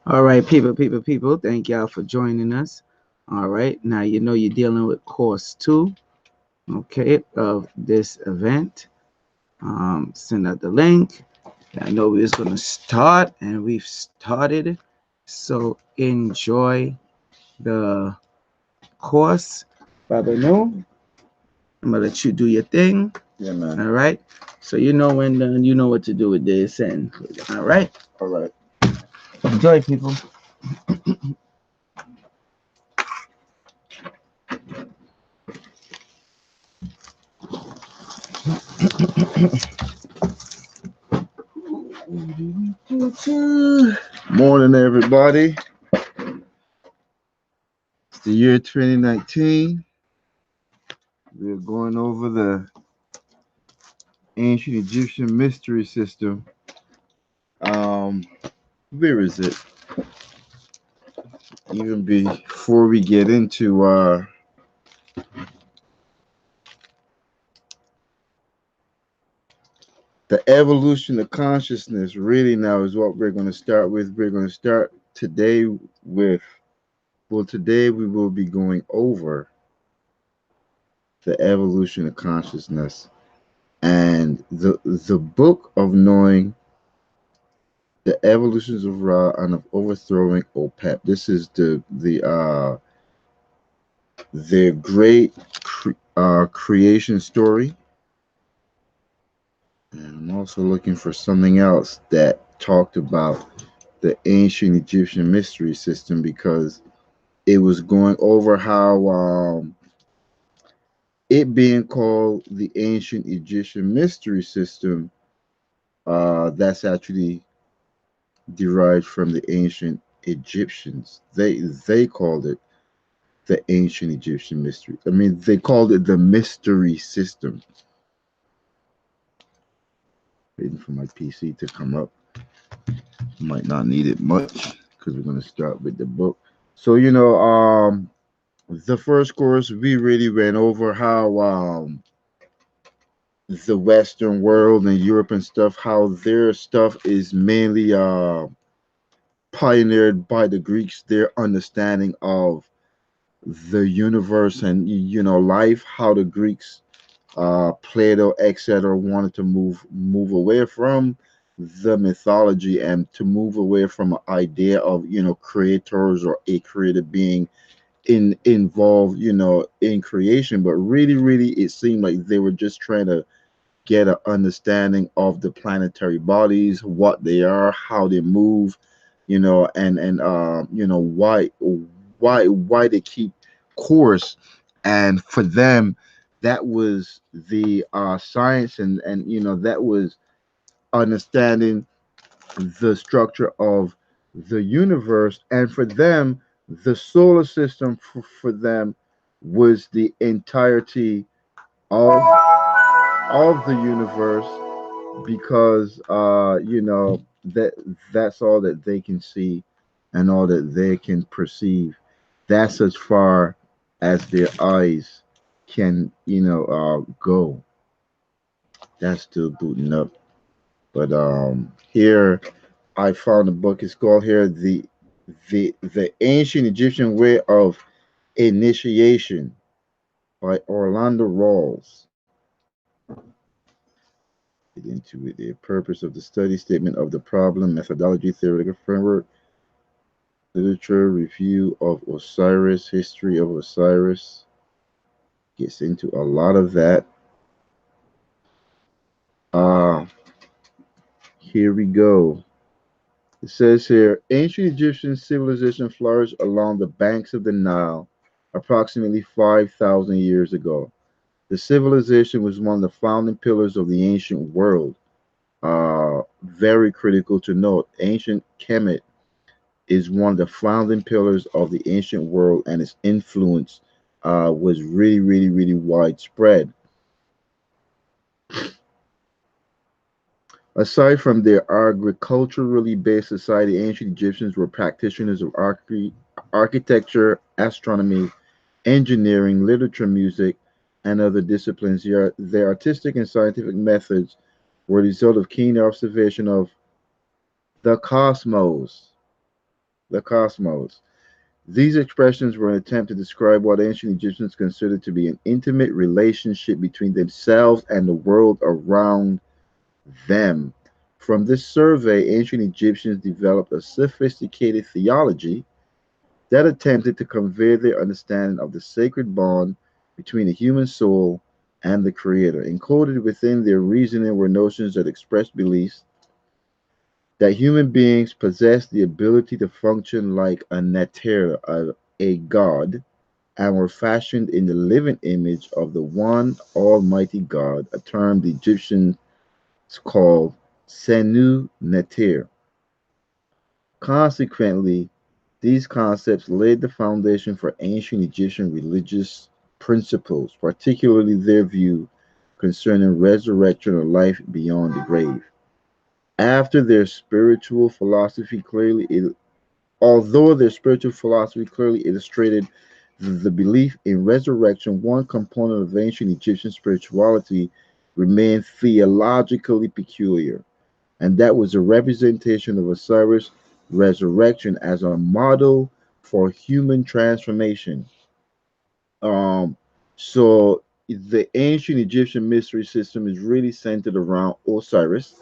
All right, people. Thank y'all for joining us. All right, now you know you're dealing with course two, okay, of this event. Send out the link. I know we're just gonna start, and we've started. So enjoy the course. Baba No, I'm gonna let you do your thing. Yeah, man. All right. So you know when done, you know what to do with this, and all right. All right. Enjoy, people. Morning, everybody. It's the year 2019. We're going over the ancient Egyptian mystery system. Um, where is it? Even before we get into the evolution of consciousness, really now is what we're going to start with. We're going to start today with, well, today we will be going over the evolution of consciousness and the book of knowing the evolutions of Ra and of overthrowing Opep. This is the great creation story. And I'm also looking for something else that talked about the ancient Egyptian mystery system because it was going over how it being called the ancient Egyptian mystery system, that's actually derived from the ancient Egyptians. They called it the ancient Egyptian mystery. I mean, they called it the mystery system. Waiting for my PC to come up. Might not need it much because we're gonna start with the book. So the first course we really went over how the Western world and Europe and stuff, how their stuff is mainly pioneered by the Greeks, their understanding of the universe and life, how the Greeks, Plato, etc., wanted to move away from the mythology and to move away from an idea of creators or a created being involved in creation, but really it seemed like they were just trying to get an understanding of the planetary bodies, what they are, how they move, and why they keep course. And for them, that was the science, and that was understanding the structure of the universe. And for them, the solar system for them was the entirety of the universe because that's all that they can see and all that they can perceive. That's as far as their eyes can go. That's still booting up. But here I found a book. It's called here the Ancient Egyptian Way of Initiation by Orlando Rawls. Get into it. The purpose of the study, statement of the problem, methodology, theoretical framework, literature, review of Osiris, history of Osiris. Gets into a lot of that. Uh, Here we go. It says here ancient Egyptian civilization flourished along the banks of the Nile approximately 5,000 years ago. The civilization was one of the founding pillars of the ancient world. Very critical to note. Ancient Kemet is one of the founding pillars of the ancient world, and its influence was really widespread. Aside from their agriculturally based society, ancient Egyptians were practitioners of architecture, astronomy, engineering, literature, music, and other disciplines. Their artistic and scientific methods were the result of keen observation of the cosmos. the cosmos. These expressions were an attempt to describe what ancient Egyptians considered to be an intimate relationship between themselves and the world around them. From this survey, ancient Egyptians developed a sophisticated theology that attempted to convey their understanding of the sacred bond between the human soul and the Creator. Encoded within their reasoning were notions that expressed beliefs that human beings possess the ability to function like a neter, a god, and were fashioned in the living image of the one Almighty God, a term the Egyptians called Senu Neter. Consequently, these concepts laid the foundation for ancient Egyptian religious principles, particularly their view concerning resurrection or life beyond the grave. After their spiritual philosophy clearly, although their spiritual philosophy clearly illustrated the belief in resurrection, one component of ancient Egyptian spirituality remained theologically peculiar, and that was a representation of Osiris' resurrection as a model for human transformation. Um, so the ancient Egyptian mystery system is really centered around Osiris,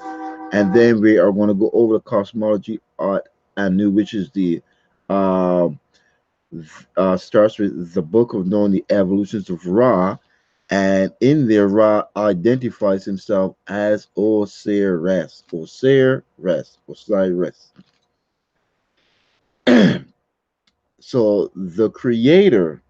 and then we are going to go over the cosmology art Anu, which is the uh, starts with the book of knowing the evolutions of Ra, and in there Ra identifies himself as Osiris, Osiris, Osiris. So the creator,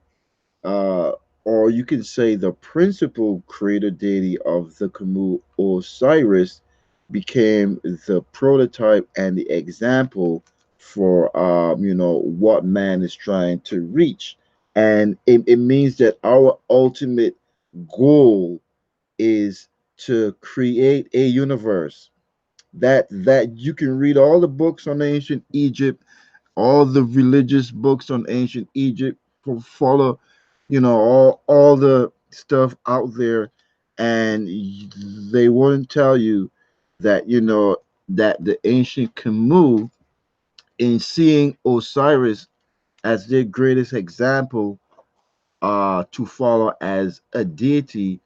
uh, or you can say the principal creator deity of the Kamu, Osiris, became the prototype and the example for what man is trying to reach, and it means that our ultimate goal is to create a universe that you can read all the books on ancient Egypt, all the religious books on ancient Egypt, follow, all the stuff out there, and they wouldn't tell you that that the ancient Camus, in seeing Osiris as their greatest example to follow as a deity,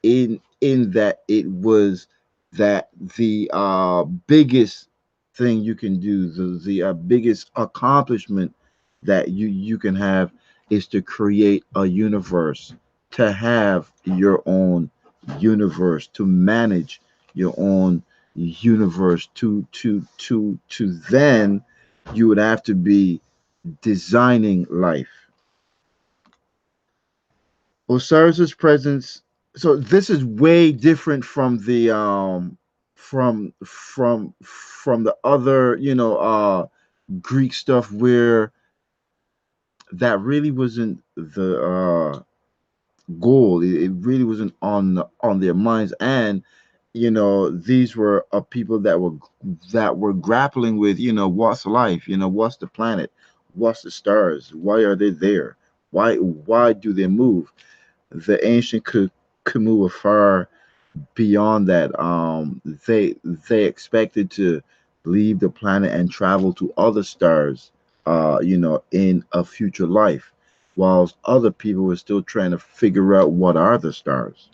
in that it was that the biggest thing you can do, the biggest accomplishment that you can have, is to create a universe, to have your own universe, to manage your own universe, to then you would have to be designing life. Osiris's presence. So this is way different from the from the other Greek stuff, where that really wasn't the goal. It really wasn't on their minds, and these were people that were grappling with, what's life, what's the planet, what's the stars, why are they there, why do they move. The ancient Khmu were far beyond that. They expected to leave the planet and travel to other stars, in a future life, whilst other people were still trying to figure out what are the stars.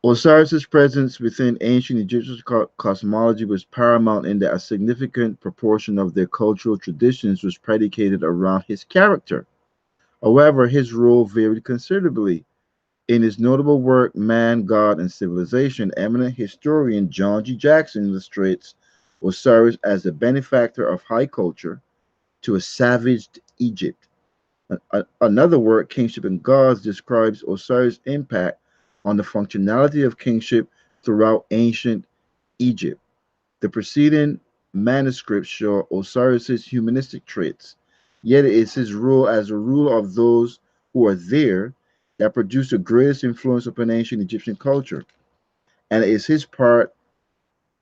Osiris's presence within ancient Egyptian cosmology was paramount in that a significant proportion of their cultural traditions was predicated around his character. However, his role varied considerably. In his notable work, Man, God, and Civilization, eminent historian John G. Jackson illustrates Osiris as the benefactor of high culture to a savaged Egypt. Another work, Kingship and Gods, describes Osiris' impact on the functionality of kingship throughout ancient Egypt. The preceding manuscripts show Osiris's humanistic traits, yet it is his rule as a ruler of those who are there that produced the greatest influence upon ancient Egyptian culture. And it is his part,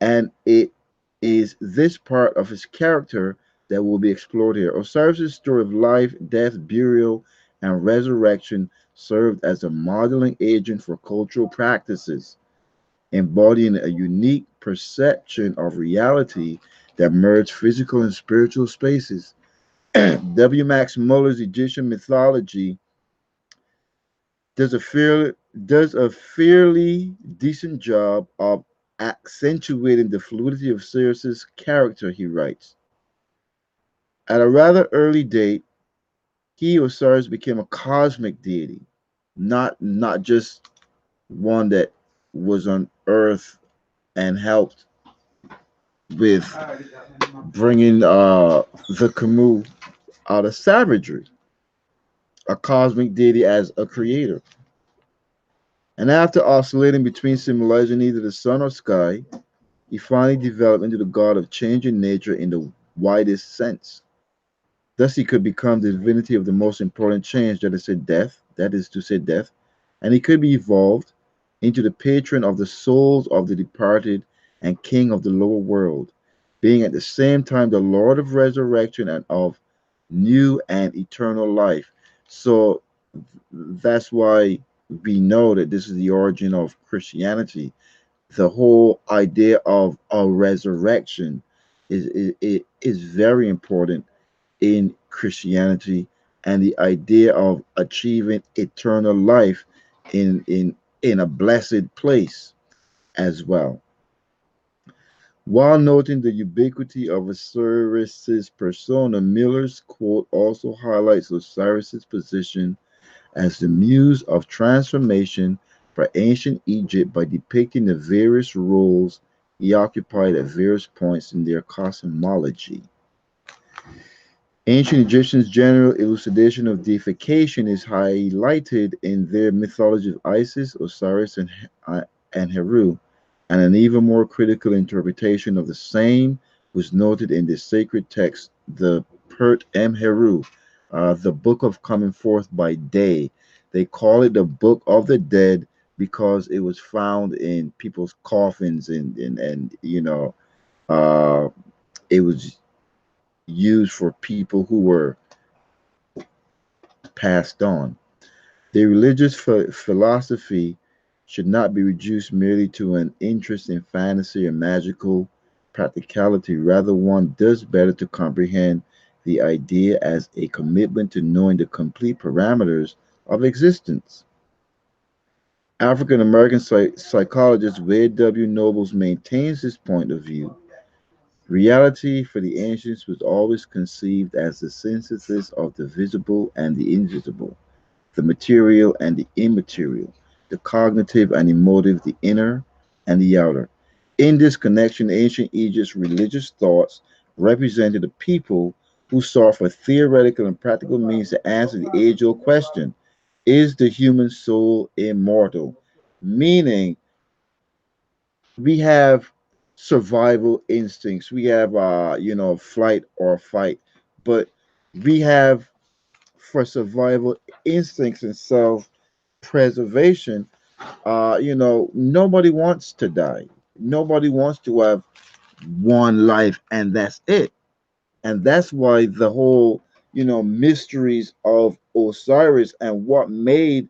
and it is this part of his character that will be explored here. Osiris' story of life, death, burial, and resurrection served as a modeling agent for cultural practices, embodying a unique perception of reality that merge physical and spiritual spaces. W. Max Muller's Egyptian mythology does a fair, does a fairly decent job of accentuating the fluidity of Cyrus's character, he writes. At a rather early date, he, Osiris, became a cosmic deity, not just one that was on Earth and helped with bringing the Camus out of savagery, a cosmic deity as a creator. And after oscillating between symbolizing either the sun or sky, he finally developed into the god of changing nature in the widest sense. Thus, he could become the divinity of the most important change, that is to say, death, and he could be evolved into the patron of the souls of the departed and king of the lower world, being at the same time the Lord of resurrection and of new and eternal life. So that's why we know that this is the origin of Christianity. The whole idea of a resurrection is very important in Christianity, and the idea of achieving eternal life in a blessed place as well. While noting the ubiquity of Osiris's persona, Miller's quote also highlights Osiris's position as the muse of transformation for ancient Egypt by depicting the various roles he occupied at various points in their cosmology. Ancient Egyptians' general elucidation of deification is highlighted in their mythology of Isis, Osiris, and Heru, and an even more critical interpretation of the same was noted in the sacred text, the Pert M. Heru, the Book of Coming Forth by Day. They call it the Book of the Dead because it was found in people's coffins and uh, it was used for people who were passed on. The religious philosophy should not be reduced merely to an interest in fantasy or magical practicality. Rather, one does better to comprehend the idea as a commitment to knowing the complete parameters of existence. African American psychologist Wade W. Nobles maintains this point of view. Reality for the ancients was always conceived as the synthesis of the visible and the invisible, the material and the immaterial, the cognitive and emotive, the inner and the outer. In this connection, ancient Egypt's religious thoughts represented a people who sought for theoretical and practical means to answer the age old question: is the human soul immortal? Meaning, we have survival instincts, we have, flight or fight, but we have for survival instincts and self preservation. Nobody wants to die. Nobody wants to have one life and that's it. And that's why the whole, mysteries of Osiris and what made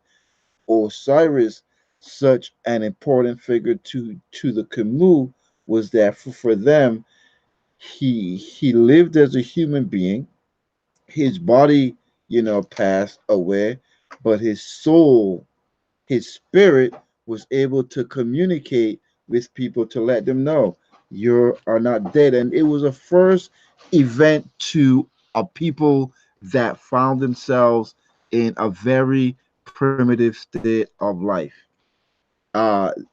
Osiris such an important figure to the Camus was that for them, he lived as a human being. His body, passed away, but his spirit was able to communicate with people to let them know you are not dead. And it was a first event to a people that found themselves in a very primitive state of life.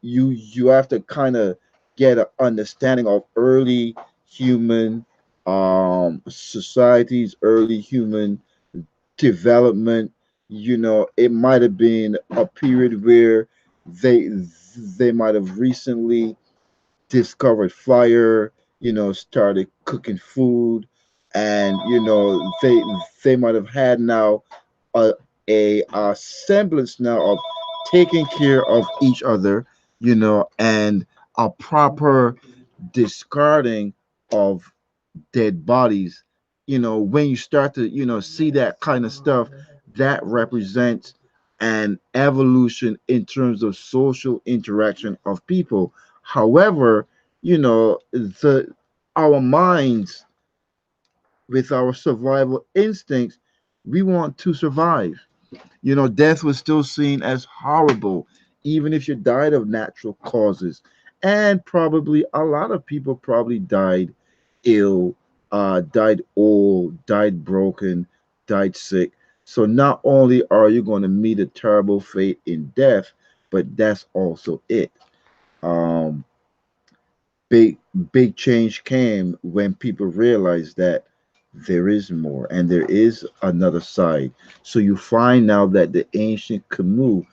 You have to kind of get an understanding of early human societies, early human development. It might have been a period where they they might have recently discovered fire, started cooking food, and they might have had now a, a semblance now of taking care of each other, and a proper discarding of dead bodies. When you start to, see that kind of stuff, that represents an evolution in terms of social interaction of people. However, the our minds, with our survival instincts, we want to survive. You know, death was still seen as horrible, even if you died of natural causes. And probably a lot of people probably died ill, died old, died broken, died sick. So not only are you going to meet a terrible fate in death, but that's also it. Um, big big change came when people realized that there is more and there is another side. So you find now that the ancient Camus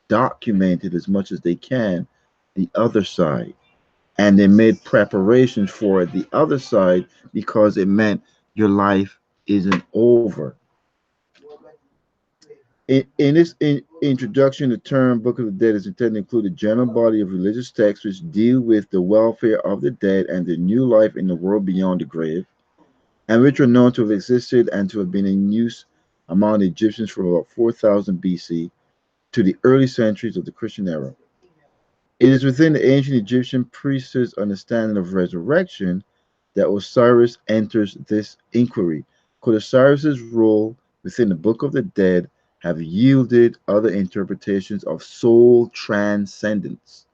documented as much as they can the other side, and they made preparations for the other side because it meant your life isn't over. In its introduction, the term Book of the Dead is intended to include a general body of religious texts which deal with the welfare of the dead and the new life in the world beyond the grave, and which are known to have existed and to have been in use among the Egyptians from about 4000 BC to the early centuries of the Christian era. It is within the ancient Egyptian priesthood's understanding of resurrection that Osiris enters this inquiry. Could Osiris's role within the Book of the Dead have yielded other interpretations of soul transcendence?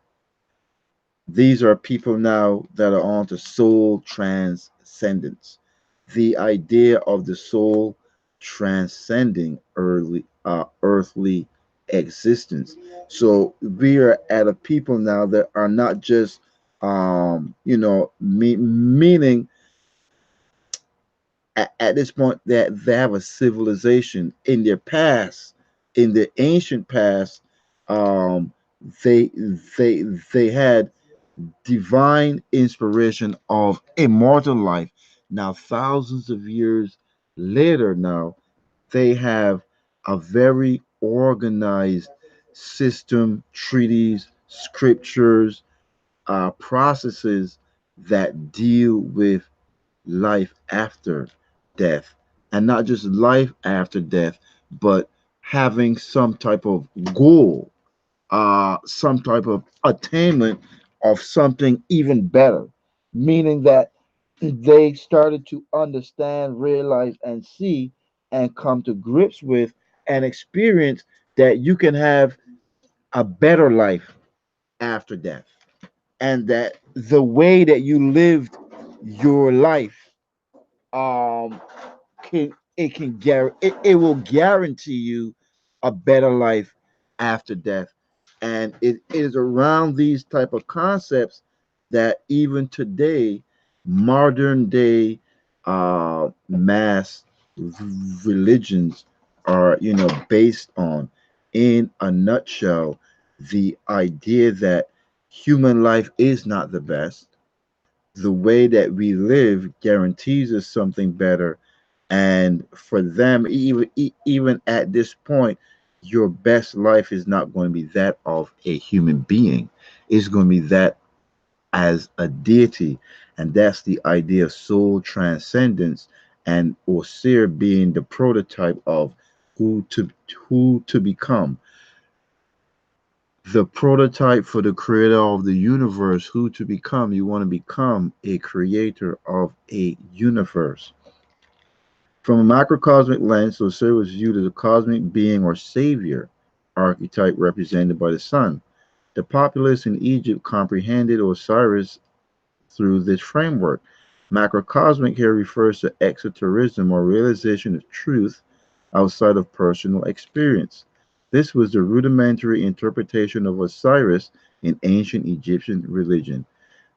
These are people now that are on to soul transcendence. The idea of the soul transcending earthly existence. So we are at a people now that are not just, meaning at this point that they have a civilization in their past, in the ancient past. Um, they they they had divine inspiration of immortal life. Now, thousands of years later, now they have a very organized system, treaties, scriptures, processes that deal with life after death. And not just life after death, but having some type of goal, some type of attainment of something even better, meaning that they started to understand, realize, and see, and come to grips with and experience that you can have a better life after death, and that the way that you lived your life, um, it will guarantee you a better life after death. And it is around these type of concepts that even today modern day mass religions are, based on. In a nutshell, the idea that human life is not the best, the way that we live guarantees us something better. And for them, even at this point, your best life is not going to be that of a human being. It's going to be that as a deity. And that's the idea of soul transcendence, and Osir being the prototype of who to who to become, the prototype for the creator of the universe. Who to become? You want to become a creator of a universe. From a macrocosmic lens, Osiris was viewed as a cosmic being or savior archetype represented by the sun. The populace in Egypt comprehended Osiris through this framework. Macrocosmic here refers to exoterism or realization of truth outside of personal experience. This was the rudimentary interpretation of Osiris in ancient Egyptian religion.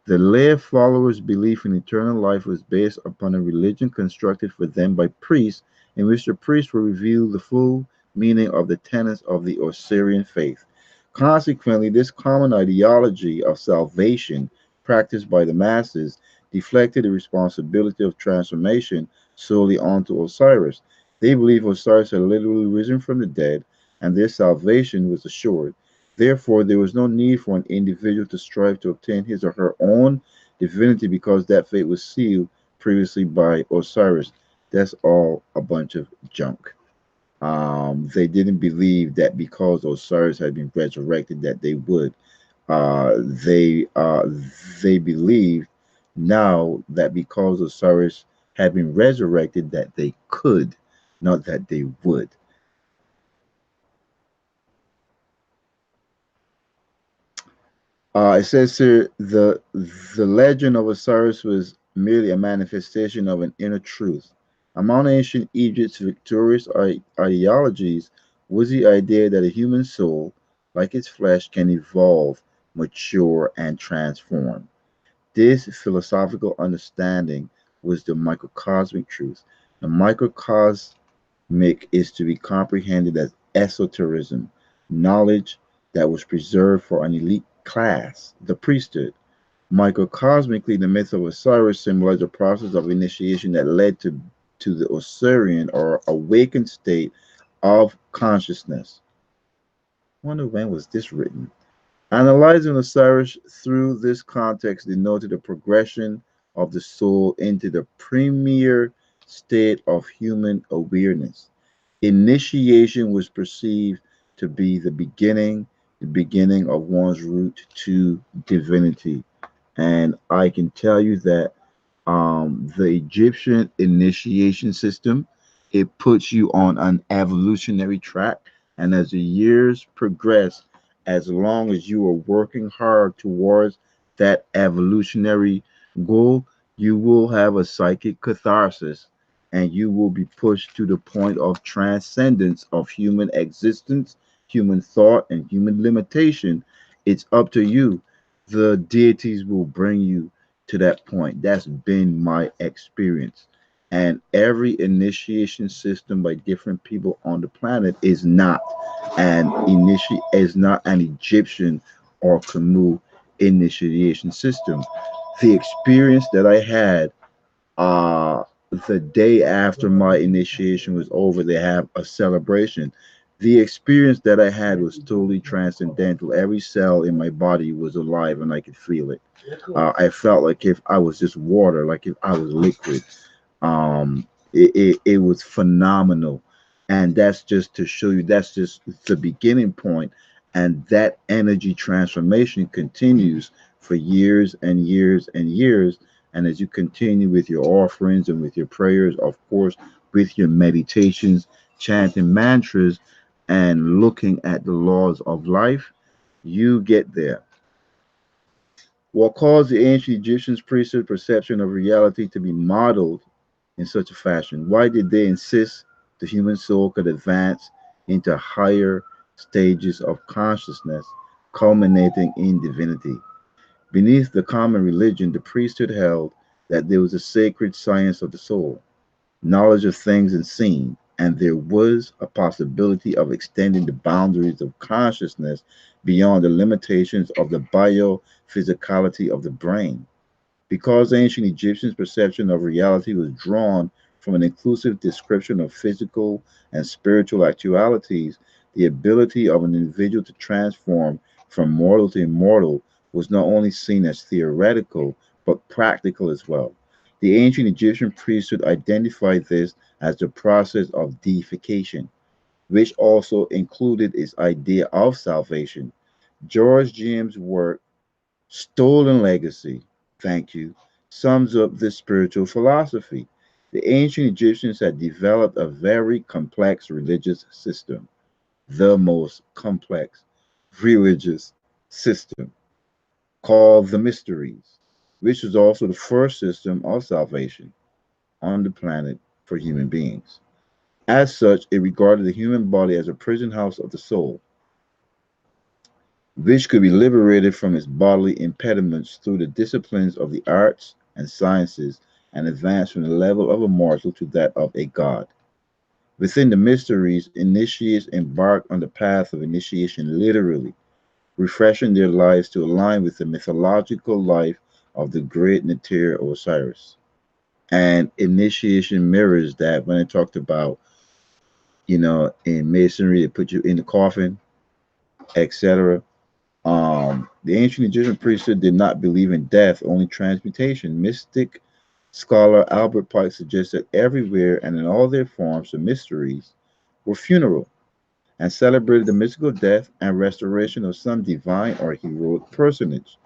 The lay followers' belief in eternal life was based upon a religion constructed for them by priests, in which the priests would reveal the full meaning of the tenets of the Osirian faith. Consequently, this common ideology of salvation practiced by the masses deflected the responsibility of transformation solely onto Osiris. They believed Osiris had literally risen from the dead, and their salvation was assured. Therefore, there was no need for an individual to strive to obtain his or her own divinity because that fate was sealed previously by Osiris. That's all a bunch of junk. They didn't believe that because Osiris had been resurrected that they would. They believed Now that because Osiris had been resurrected, that they could, not that they would. It says here the legend of Osiris was merely a manifestation of an inner truth. Among ancient Egypt's victorious ideologies was the idea that a human soul, like its flesh, can evolve, mature, and transform. This philosophical understanding was the microcosmic truth. The microcosmic is to be comprehended as esotericism, knowledge that was preserved for an elite class, the priesthood. Microcosmically, the myth of Osiris symbolized a process of initiation that led to the Osirian or awakened state of consciousness. I wonder when was this written? Analyzing Osiris through this context denoted a progression of the soul into the premier state of human awareness. Initiation was perceived to be the beginning of one's route to divinity. And I can tell you that the Egyptian initiation system, it puts you on an evolutionary track. And as the years progress, as long as you are working hard towards that evolutionary goal, you will have a psychic catharsis and you will be pushed to the point of transcendence of human existence, human thought, and human limitation. It's up to you. The deities will bring you to that point. That's been my experience. And every initiation system by different people on the planet is not an Egyptian or Khmu initiation system. The experience that I had uh the day after my initiation was over, they have a celebration. The experience that I had was totally transcendental. Every cell in my body was alive and I could feel it. I felt like if I was just water, like if I was liquid. It was phenomenal. And that's just to show you that's just the beginning point. And that energy transformation continues for years and years and years. And as you continue with your offerings and with your prayers, of course, with your meditations, chanting mantras, and looking at the laws of life, you get there. What caused the ancient Egyptians' priesthood perception of reality to be modeled in such a fashion? Why did they insist the human soul could advance into higher stages of consciousness, culminating in divinity? Beneath the common religion, the priesthood held that there was a sacred science of the soul, knowledge of things unseen, and there was a possibility of extending the boundaries of consciousness beyond the limitations of the biophysicality of the brain. Because ancient Egyptians' perception of reality was drawn from an inclusive description of physical and spiritual actualities, the ability of an individual to transform from mortal to immortal was not only seen as theoretical, but practical as well. The ancient Egyptian priesthood identified this as the process of deification, which also included its idea of salvation. George James' work Stolen Legacy, thank you, sums up this spiritual philosophy. The ancient Egyptians had developed a very complex religious system, the most complex religious system, called the Mysteries, which was also the first system of salvation on the planet for human beings. As such, it regarded the human body as a prison house of the soul, which could be liberated from its bodily impediments through the disciplines of the arts and sciences and advance from the level of a mortal to that of a god. Within the mysteries, initiates embark on the path of initiation literally, refreshing their lives to align with the mythological life of the great Neter Osiris. And initiation mirrors that when I talked about, in masonry, they put you in the coffin, etc. The ancient Egyptian priesthood did not believe in death, only transmutation. Mystic scholar Albert Pike suggests that everywhere and in all their forms, the mysteries were funeral and celebrated the mystical death and restoration of some divine or heroic personage.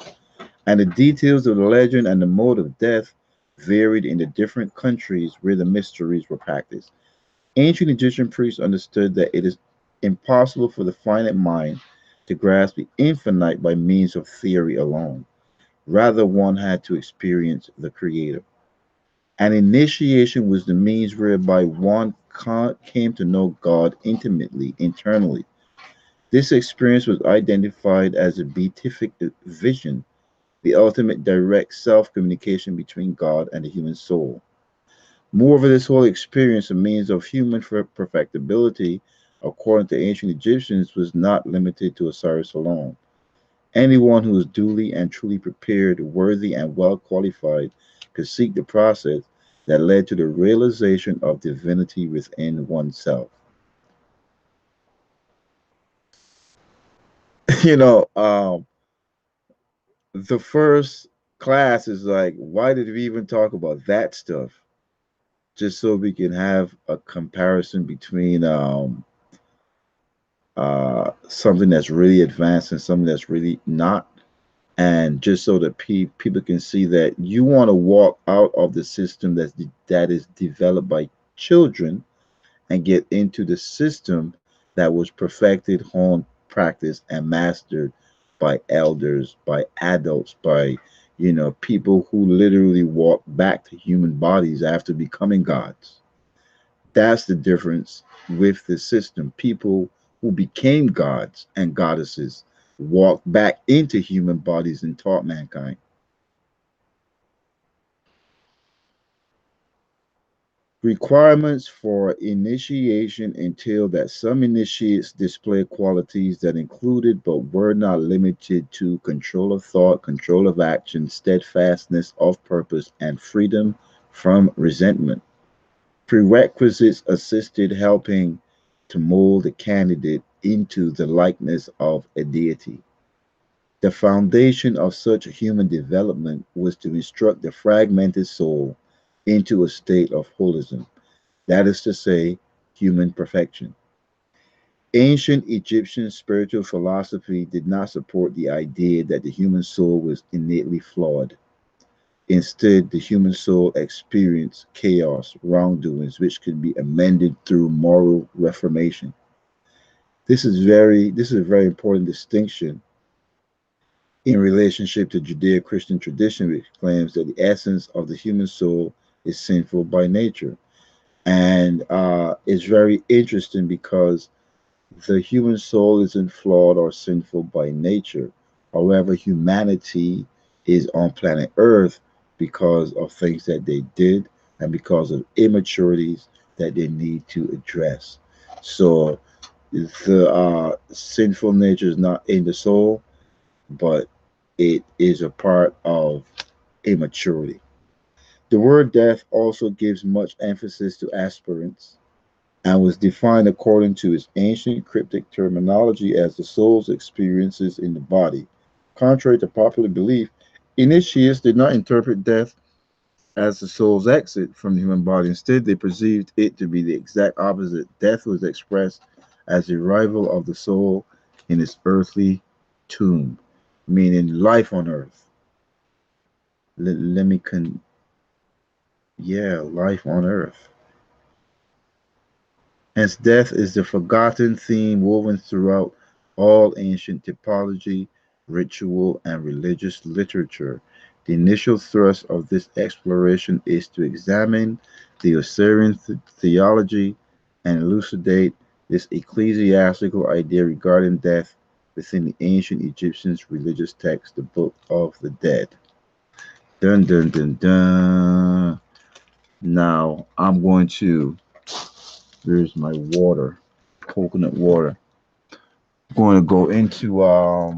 And the details of the legend and the mode of death varied in the different countries where the mysteries were practiced. Ancient Egyptian priests understood that it is impossible for the finite mind to grasp the infinite by means of theory alone. Rather, one had to experience the Creator. An initiation was the means whereby one came to know God intimately, internally. This experience was identified as a beatific vision, the ultimate direct self communication between God and the human soul. Moreover, this whole experience, a means of human perfectibility, according to ancient Egyptians, was not limited to Osiris alone. Anyone who was duly and truly prepared, worthy, and well qualified could seek the process that led to the realization of divinity within oneself. you know, um, the first class is like, why did we even talk about that stuff? Just so we can have a comparison between something that's really advanced and something that's really not. And just so that people can see that you want to walk out of the system that is developed by children and get into the system that was perfected, honed, practiced, and mastered by elders, by adults, by people who literally walk back to human bodies after becoming gods. That's the difference with the system. People who became gods and goddesses walked back into human bodies and taught mankind. Requirements for initiation entail that some initiates display qualities that included but were not limited to control of thought, control of action, steadfastness of purpose, and freedom from resentment. Prerequisites assisted helping to mold the candidate into the likeness of a deity. The foundation of such human development was to instruct the fragmented soul into a state of holism, that is to say, human perfection. Ancient Egyptian spiritual philosophy did not support the idea that the human soul was innately flawed. Instead, the human soul experienced chaos, wrongdoings, which could be amended through moral reformation. This is a very important distinction in relationship to Judeo-Christian tradition, which claims that the essence of the human soul is sinful by nature. And it's very interesting because the human soul isn't flawed or sinful by nature. However, humanity is on planet Earth because of things that they did and because of immaturities that they need to address. So the sinful nature is not in the soul, but it is a part of immaturity. The word death also gives much emphasis to aspirants and was defined according to its ancient cryptic terminology as the soul's experiences in the body. Contrary to popular belief, initiates did not interpret death as the soul's exit from the human body. Instead, they perceived it to be the exact opposite. Death was expressed as the arrival of the soul in its earthly tomb, meaning life on earth. Let me yeah, life on earth. Hence, death is the forgotten theme woven throughout all ancient typology, ritual, and religious literature. The initial thrust of this exploration is to examine the Osirian theology and elucidate this ecclesiastical idea regarding death within the ancient Egyptians' religious text, the Book of the Dead. Dun dun dun dun. Now I'm going to. Here's my water, coconut water. Going to go into uh,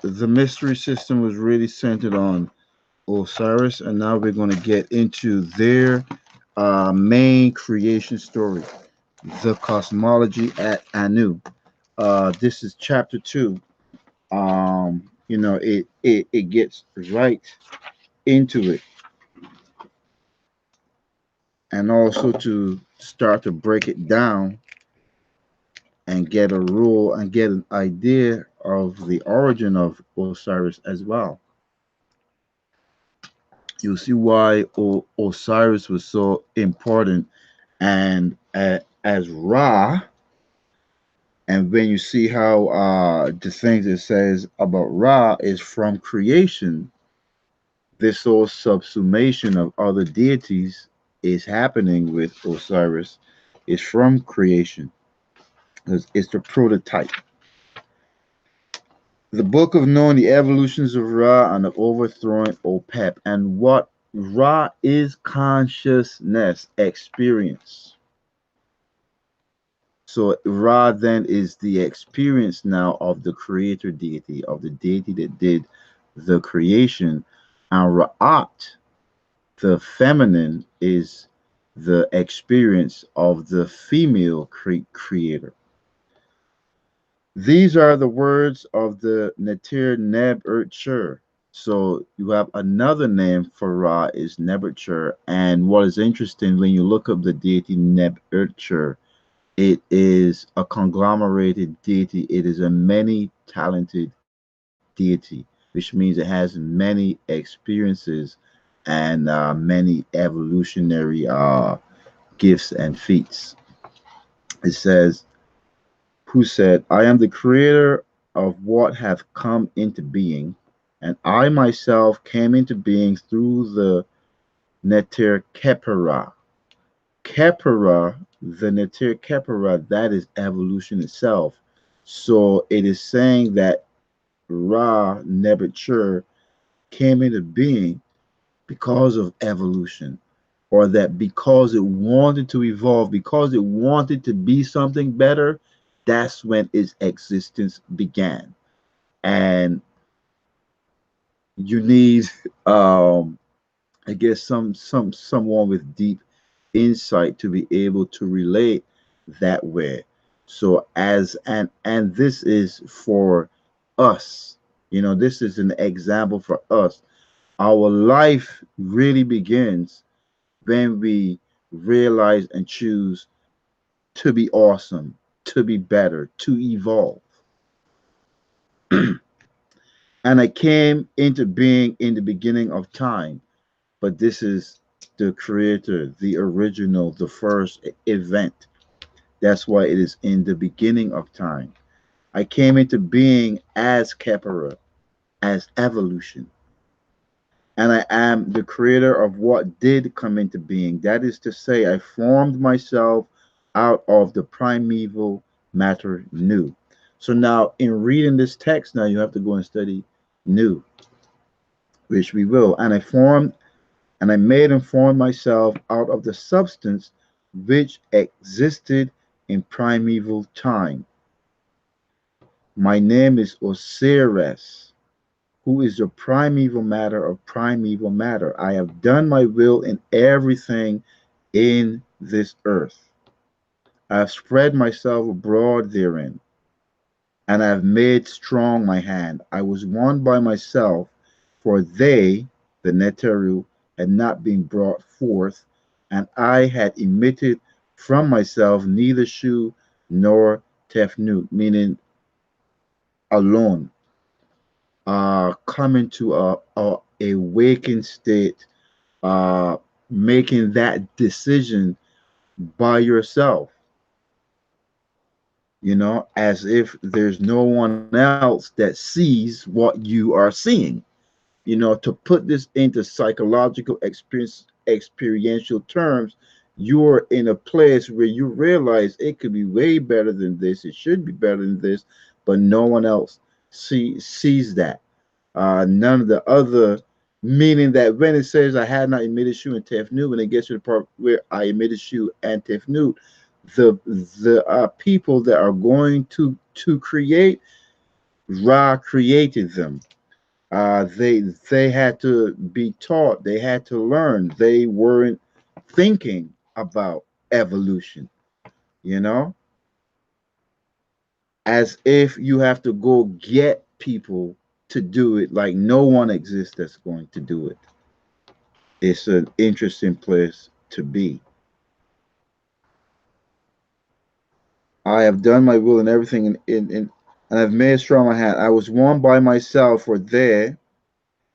the mystery system was really centered on Osiris, and now we're going to get into their main creation story, the cosmology at Anu. This is chapter two. It gets right into it, and also to start to break it down and get a rule and get an idea of the origin of Osiris as well. You'll see why Osiris was so important, and as Ra. And when you see how the things it says about Ra is from creation, this whole subsumation of other deities is happening with Osiris is from creation. It's the prototype. The book of knowing the evolutions of Ra and of overthrowing Opep, and what Ra is consciousness experience. So Ra then is the experience now of the creator deity, of the deity that did the creation. And Ra'at, the feminine, is the experience of the female creator. These are the words of the Neter Neb Shur. So you have another name for Ra is Nebuchadnezzar. And what is interesting when you look up the deity Neb Shur, it is a conglomerated deity. It is a many talented deity, which means it has many experiences and many evolutionary gifts and feats. It says, who said, I am the creator of what hath come into being, and I myself came into being through the Neter Kepera. Kepera, the Neter Kepera, that is evolution itself. So it is saying that Ra Nebuchadnezzar came into being because of evolution, or that because it wanted to evolve, because it wanted to be something better, that's when its existence began. And you need, um, I guess, someone with deep insight to be able to relate that way. So and this is for us. This is an example for us. Our life really begins when we realize and choose to be awesome, to be better, to evolve. And I came into being in the beginning of time, but this is the creator, the original, the first event. That's why it is in the beginning of time. I came into being as Kepera, as evolution. And I am the creator of what did come into being. That is to say, I formed myself out of the primeval matter new. So now, in reading this text, now you have to go and study new, which we will. And I made and formed myself out of the substance which existed in primeval time. My name is Osiris, who is the primeval matter of primeval matter. I have done my will in everything in this earth. I have spread myself abroad therein, and I have made strong my hand. I was one by myself, for they, the Neteru, had not been brought forth, and I had emitted from myself neither Shu nor Tefnut, meaning alone, coming to a waking state, uh, making that decision by yourself, as if there's no one else that sees what you are seeing. To put this into psychological experiential terms, you're in a place where you realize it could be way better than this, it should be better than this, but no one else sees that. None of the other, meaning that when it says I had not emitted Shu and Tefnut, when it gets to the part where I emitted Shu and Tefnut, the people that are going to create, Ra created them. They had to be taught. They had to learn. They weren't thinking about evolution. You know, as if you have to go get people to do it. Like no one exists that's going to do it. It's an interesting place to be. I have done my will and everything, and I've made strong my hand. I was one by myself, for there,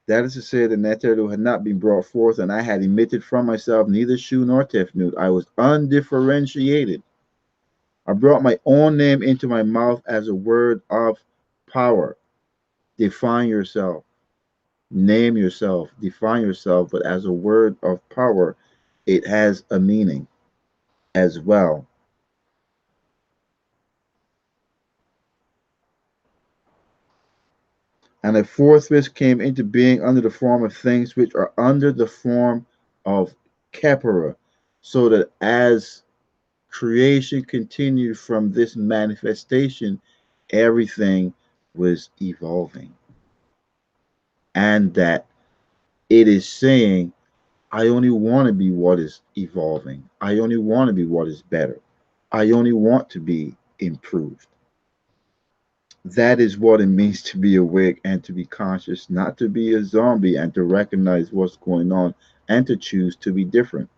that is to say, the Neteru had not been brought forth, and I had emitted from myself neither Shu nor Tefnut. I was undifferentiated. I brought my own name into my mouth as a word of power. Define yourself, name yourself, define yourself, but as a word of power, it has a meaning as well. And a fourth which came into being under the form of things which are under the form of Kepera, so that as creation continued from this manifestation, everything was evolving. And that it is saying, I only want to be what is evolving. I only want to be what is better. I only want to be improved. That is what it means to be awake and to be conscious, not to be a zombie and to recognize what's going on and to choose to be different.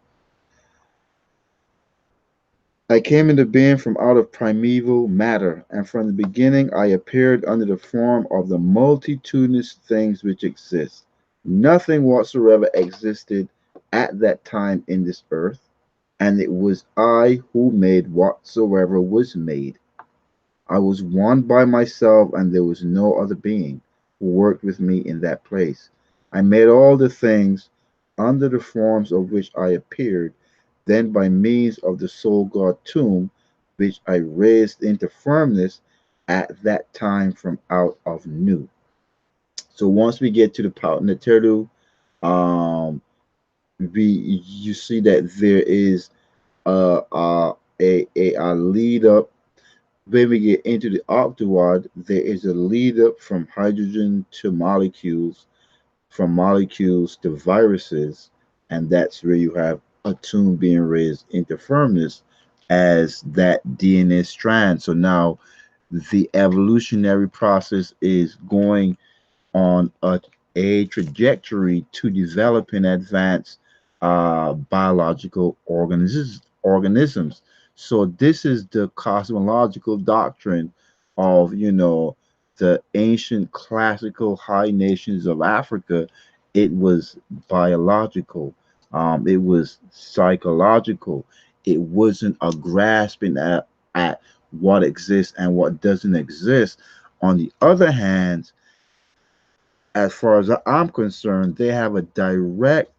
I came into being from out of primeval matter, and from the beginning I appeared under the form of the multitudinous things which exist. Nothing whatsoever existed at that time in this earth, and it was I who made whatsoever was made. I was one by myself, and there was no other being who worked with me in that place. I made all the things under the forms of which I appeared, then by means of the soul god tomb, which I raised into firmness at that time from out of new. So once we get to the Pautnateru, um, we you see that there is a lead up. When we get into the octawad, there is a lead up from hydrogen to molecules, from molecules to viruses, and that's where you have a tune being raised into firmness as that DNA strand. So now the evolutionary process is going on a trajectory to develop and advance biological organisms. So this is the cosmological doctrine of the ancient classical high nations of Africa. It was biological. It was psychological. It wasn't a grasping at what exists and what doesn't exist. On the other hand, as far as I'm concerned, they have a direct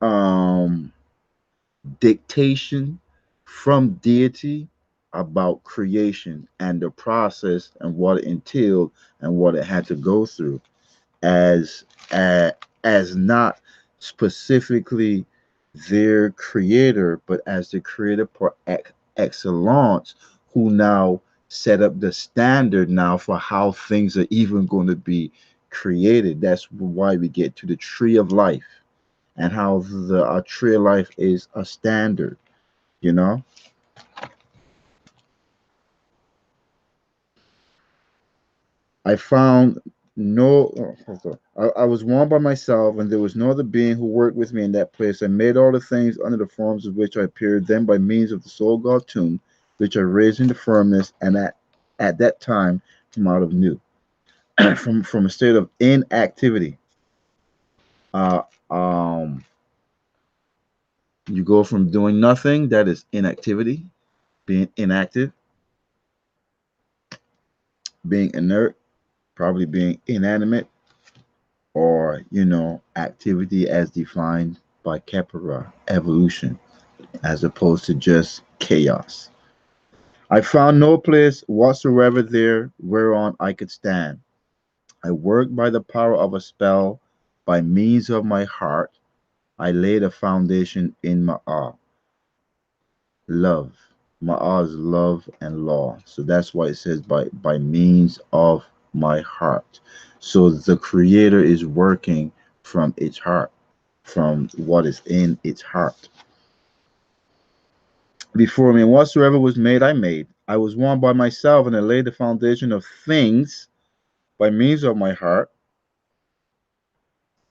um, dictation from deity about creation and the process and what it entailed and what it had to go through as as, as not specifically their creator, but as the creator par excellence, who now set up the standard now for how things are even going to be created. That's why we get to the tree of life and how the tree of life is a standard. You know, I found no. Hold on. I was one by myself, and there was no other being who worked with me in that place. I made all the things under the forms of which I appeared. Then, by means of the soul god tomb, which I raised into firmness, and at that time from out of new, from a state of inactivity. Uh, um, you go from doing nothing, that is inactivity, being inactive, being inert, probably being inanimate, or activity as defined by Kepler evolution, as opposed to just chaos. I found no place whatsoever there whereon I could stand. I worked by the power of a spell, by means of my heart. I laid a foundation in Ma'ah, love. Ma'ah is love and law. So that's why it says by means of my heart. So the creator is working from its heart, from what is in its heart. Before me, and whatsoever was made, I made. I was one by myself, and I laid the foundation of things by means of my heart.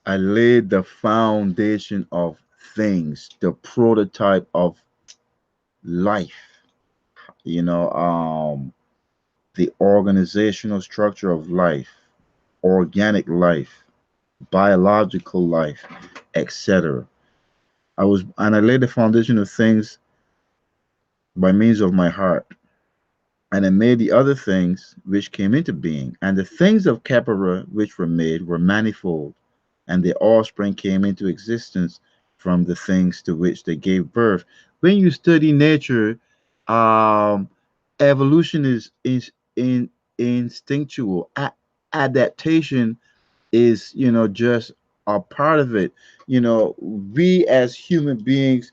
I laid the foundation of things, the prototype of life, you know, the organizational structure of life, organic life, biological life, etc. I laid the foundation of things by means of my heart, and I made the other things which came into being. And the things of Keppera which were made were manifold, and their offspring came into existence from the things to which they gave birth. When you study nature, um, evolution is in instinctual. Adaptation is, just a part of it. We as human beings,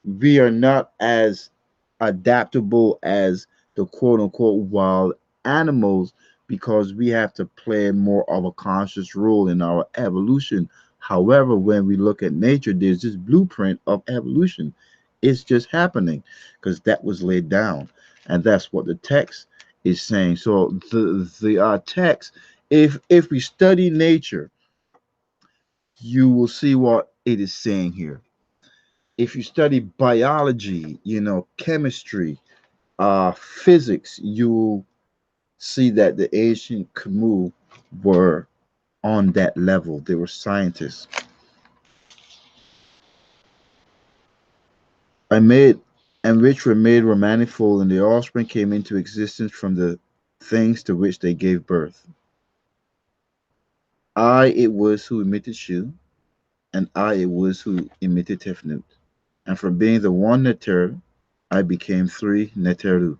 we are not as adaptable as the quote unquote wild animals, because we have to play more of a conscious role in our evolution. However, when we look at nature, there's this blueprint of evolution. It's just happening because that was laid down, and that's what the text is saying. So the text, if we study nature, you will see what it is saying here. If you study biology, chemistry, physics, you'll see that the ancient Khmu were on that level. They were scientists. I made and which were made were manifold, and the offspring came into existence from the things to which they gave birth. I it was who emitted Shu, and I it was who emitted Tefnut. And from being the one Neter, I became three Neteru.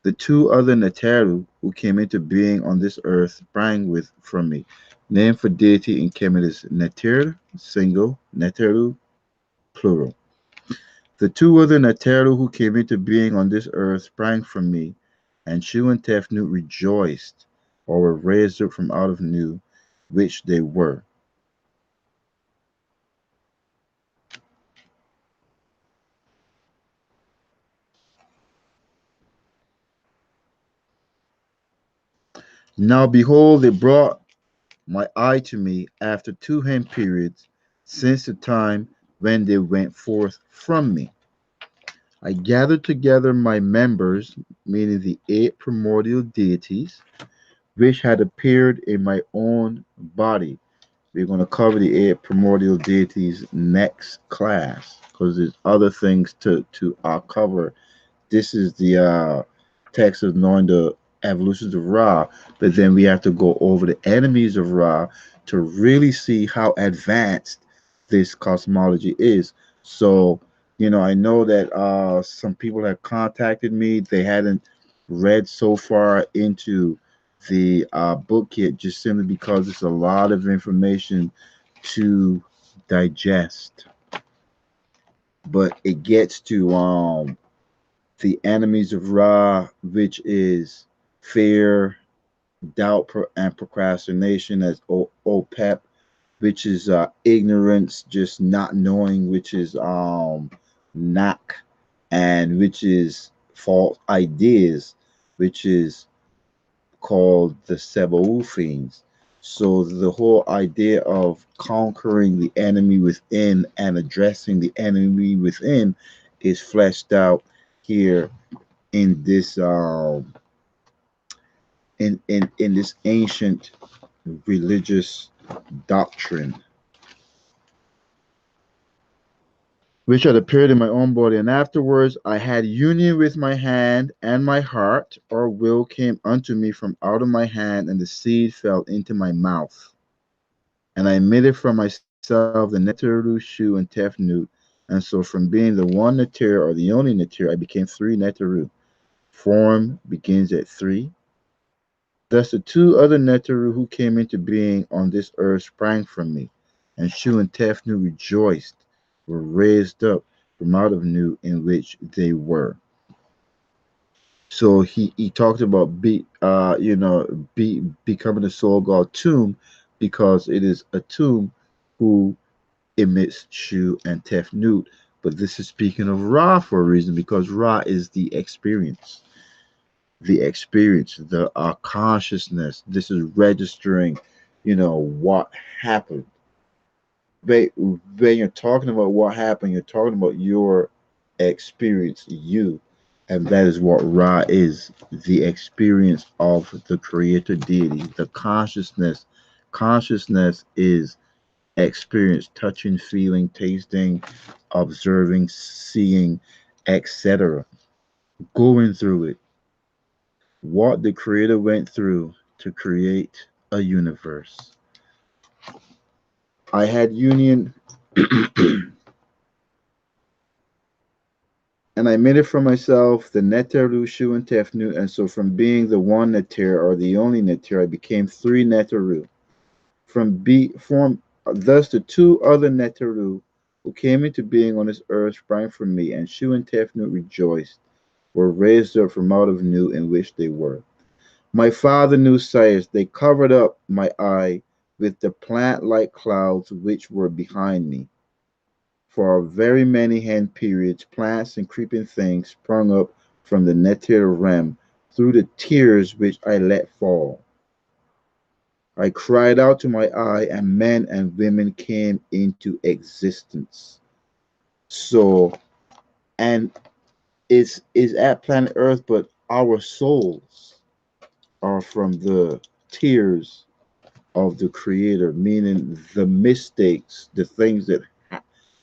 The two other Neteru who came into being on this earth sprang with from me. Name for deity in Kemet is Neter, single, Neteru, plural. The two other Neteru who came into being on this earth sprang from me, and Shu and Tefnut rejoiced, or were raised up from out of Nu, which they were. Now behold, they brought my eye to me after 2 periods, since the time when they went forth from me. I gathered together my members, meaning the 8 primordial deities, which had appeared in my own body. We're going to cover the 8 primordial deities next class, because there's other things to cover. This is the text of knowing the evolutions of Ra, but then we have to go over the enemies of Ra to really see how advanced this cosmology is. So, I know that some people have contacted me. They hadn't read so far into the book yet, just simply because it's a lot of information to digest. But it gets to the enemies of Ra, which is fear, doubt, and procrastination, as OPEP, which is ignorance, just not knowing, which is knock, and which is false ideas, which is called the Sebouphines. So the whole idea of conquering the enemy within and addressing the enemy within is fleshed out here in this in this ancient religious doctrine, which had appeared in my own body. And afterwards I had union with my hand, and my heart or will came unto me from out of my hand, and the seed fell into my mouth. And I emitted from myself the Neteru, Shu, and Tefnut. And so from being the one Neter, or the only Neter, I became three Neteru. Form begins at three. Thus the two other Neteru who came into being on this earth sprang from me, and Shu and Tefnu rejoiced, were raised up from out of Nu in which they were. So he talked about becoming a soul god tomb because it is a tomb who emits Shu and Tefnut. But this is speaking of Ra for a reason because Ra is the consciousness. This is registering, what happened. When you're talking about what happened, you're talking about your experience, you, and that is what Ra is, the experience of the creator deity, the consciousness. Consciousness is experience, touching, feeling, tasting, observing, seeing, etc. Going through it. What the creator went through to create a universe. I had union and I made it for myself, the Neter, Lushu, and Tefnut, and so from being the one Neter or the only Neter, I became three Neteru. Form thus the two other Neteru who came into being on this earth sprang from me, and Shu and Tefnut rejoiced, were raised up from out of Nu in which they were. My father knew sires, they covered up my eye with the plant like clouds which were behind me. For very many hand periods, plants and creeping things sprung up from the nether realm through the tears which I let fall. I cried out to my eye, and men and women came into existence. So, and it's at planet Earth, but our souls are from the tears of the Creator, meaning the mistakes, the things that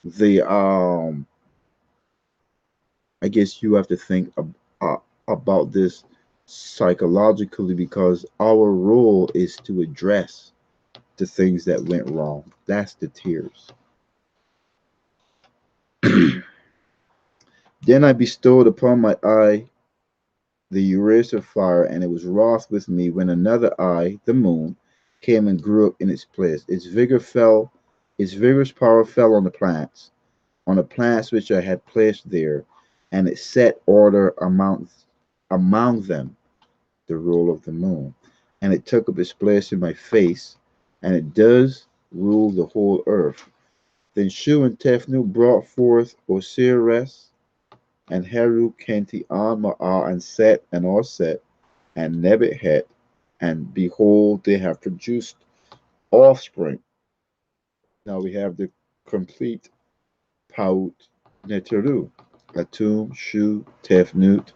the I guess you have to think about this psychologically because our role is to address the things that went wrong. That's the tears. Then I bestowed upon my eye the eraser fire, and it was wroth with me when another eye, the moon, came and grew up in its place. Its vigorous power fell on the plants which I had placed there, and it set order among them, the rule of the moon, and it took up its place in my face, and it does rule the whole earth. Then Shu and Tefnu brought forth Osiris and Heru Kenti An Ma'ar and Set and Orset and Nebuchadnezzar, and behold, they have produced offspring. Now we have the complete Paut Neteru, Atum, Shu, Tefnut,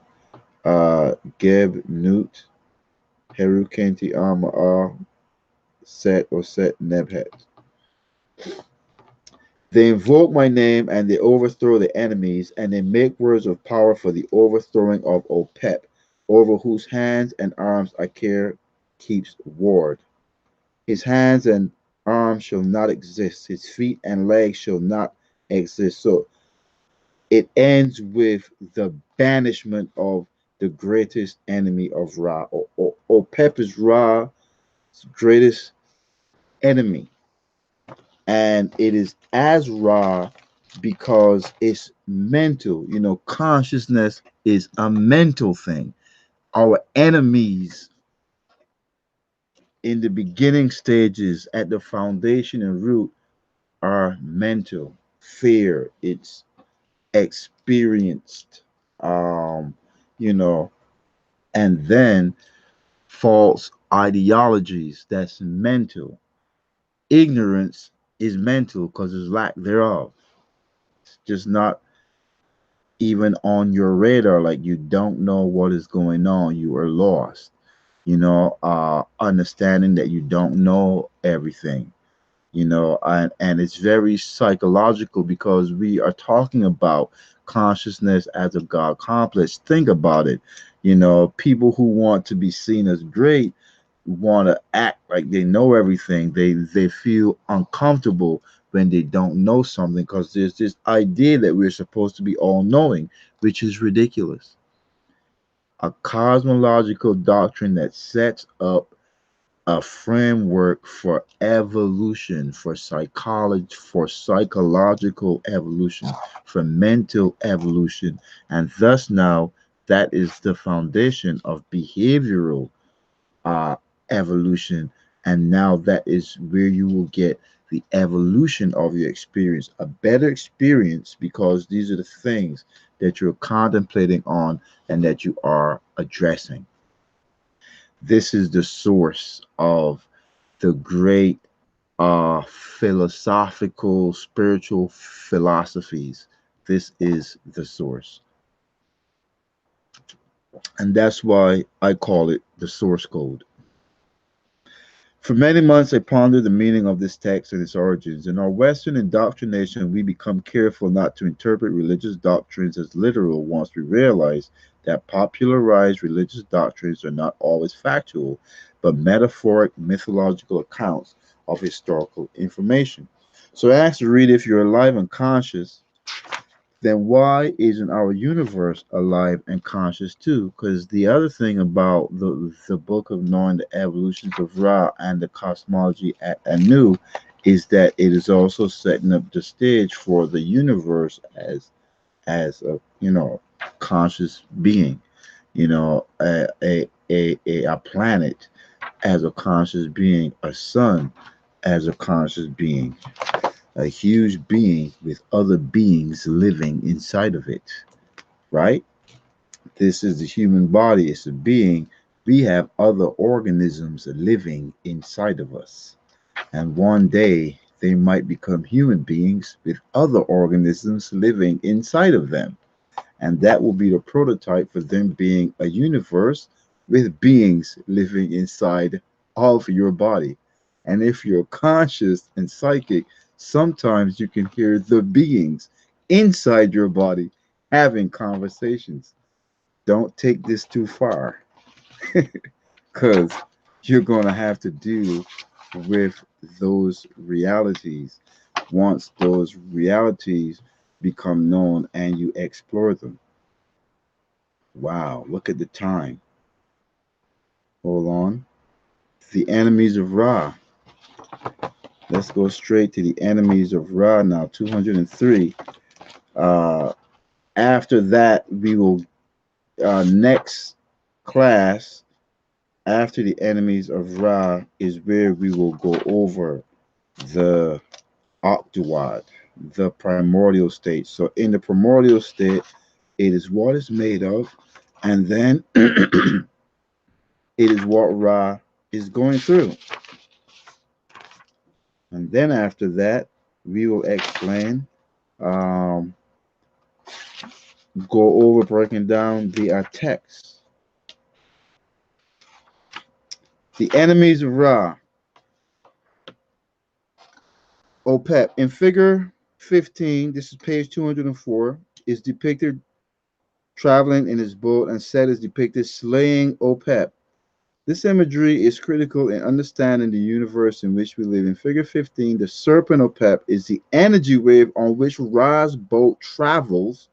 Geb, Nut, Heru Kenti An Ma'ar, Set or Set Nebhet. They invoke my name and they overthrow the enemies, and they make words of power for the overthrowing of Opep, over whose hands and arms Akir keeps ward. His hands and arms shall not exist, his feet and legs shall not exist. So it ends with the banishment of the greatest enemy of Ra. Opep is Ra's greatest enemy, and it is as Ra because it's mental. Consciousness is a mental thing. Our enemies in the beginning stages, at the foundation and root, are mental. Fear, it's experienced, um, you know, and then false ideologies, that's mental. Ignorance is mental because it's lack thereof. It's just not even on your radar, like you don't know what is going on, you are lost. Understanding that you don't know everything, and it's very psychological because we are talking about consciousness as a god complex. Think about it. People who want to be seen as great want to act like they know everything. They feel uncomfortable when they don't know something because there's this idea that we're supposed to be all knowing, which is ridiculous. A cosmological doctrine that sets up a framework for evolution, for psychology, for psychological evolution, for mental evolution, and thus now That is the foundation of behavioral uh, evolution. And now that is where you will get the evolution of your experience, a better experience, because these are the things that you're contemplating on and that you are addressing. This is the source of the great philosophical, spiritual philosophies. This is the source. And that's why I call it the source code. For many months, I pondered the meaning of this text and its origins. In our Western indoctrination, we become careful not to interpret religious doctrines as literal once we realize that popularized religious doctrines are not always factual, but metaphoric, mythological accounts of historical information. So I asked to read, if you're alive and conscious, then why isn't our universe alive and conscious too? Because the other thing about the book of knowing the evolutions of Ra and the cosmology at Anu is that it is also setting up the stage for the universe as a conscious being, a planet as a conscious being, a sun as a conscious being, a huge being with other beings living inside of it, right? This is the human body, it's a being. We have other organisms living inside of us. And one day they might become human beings with other organisms living inside of them. And that will be the prototype for them being a universe with beings living inside of your body. And if you're conscious and psychic, sometimes you can hear the beings inside your body having conversations. Don't take this too far, because you're going to have to deal with those realities once those realities become known and you explore them. Wow, look at the time. Hold on. The enemies of Ra. Let's go straight to the enemies of Ra now. 203. Uh, After that, we will, next class, after the enemies of Ra, is where we will go over the Octuad, the primordial state. So, in the primordial state, it is what it's made of, and then it is what Ra is going through. And then after that, we will explain, um, go over breaking down the text. The enemies of Ra, Opep. In figure 15, this is page 204, is depicted traveling in his boat, and Set is depicted slaying Opep. This imagery is critical in understanding the universe in which we live. In figure 15, the serpent Opep is the energy wave on which Ra's boat travels.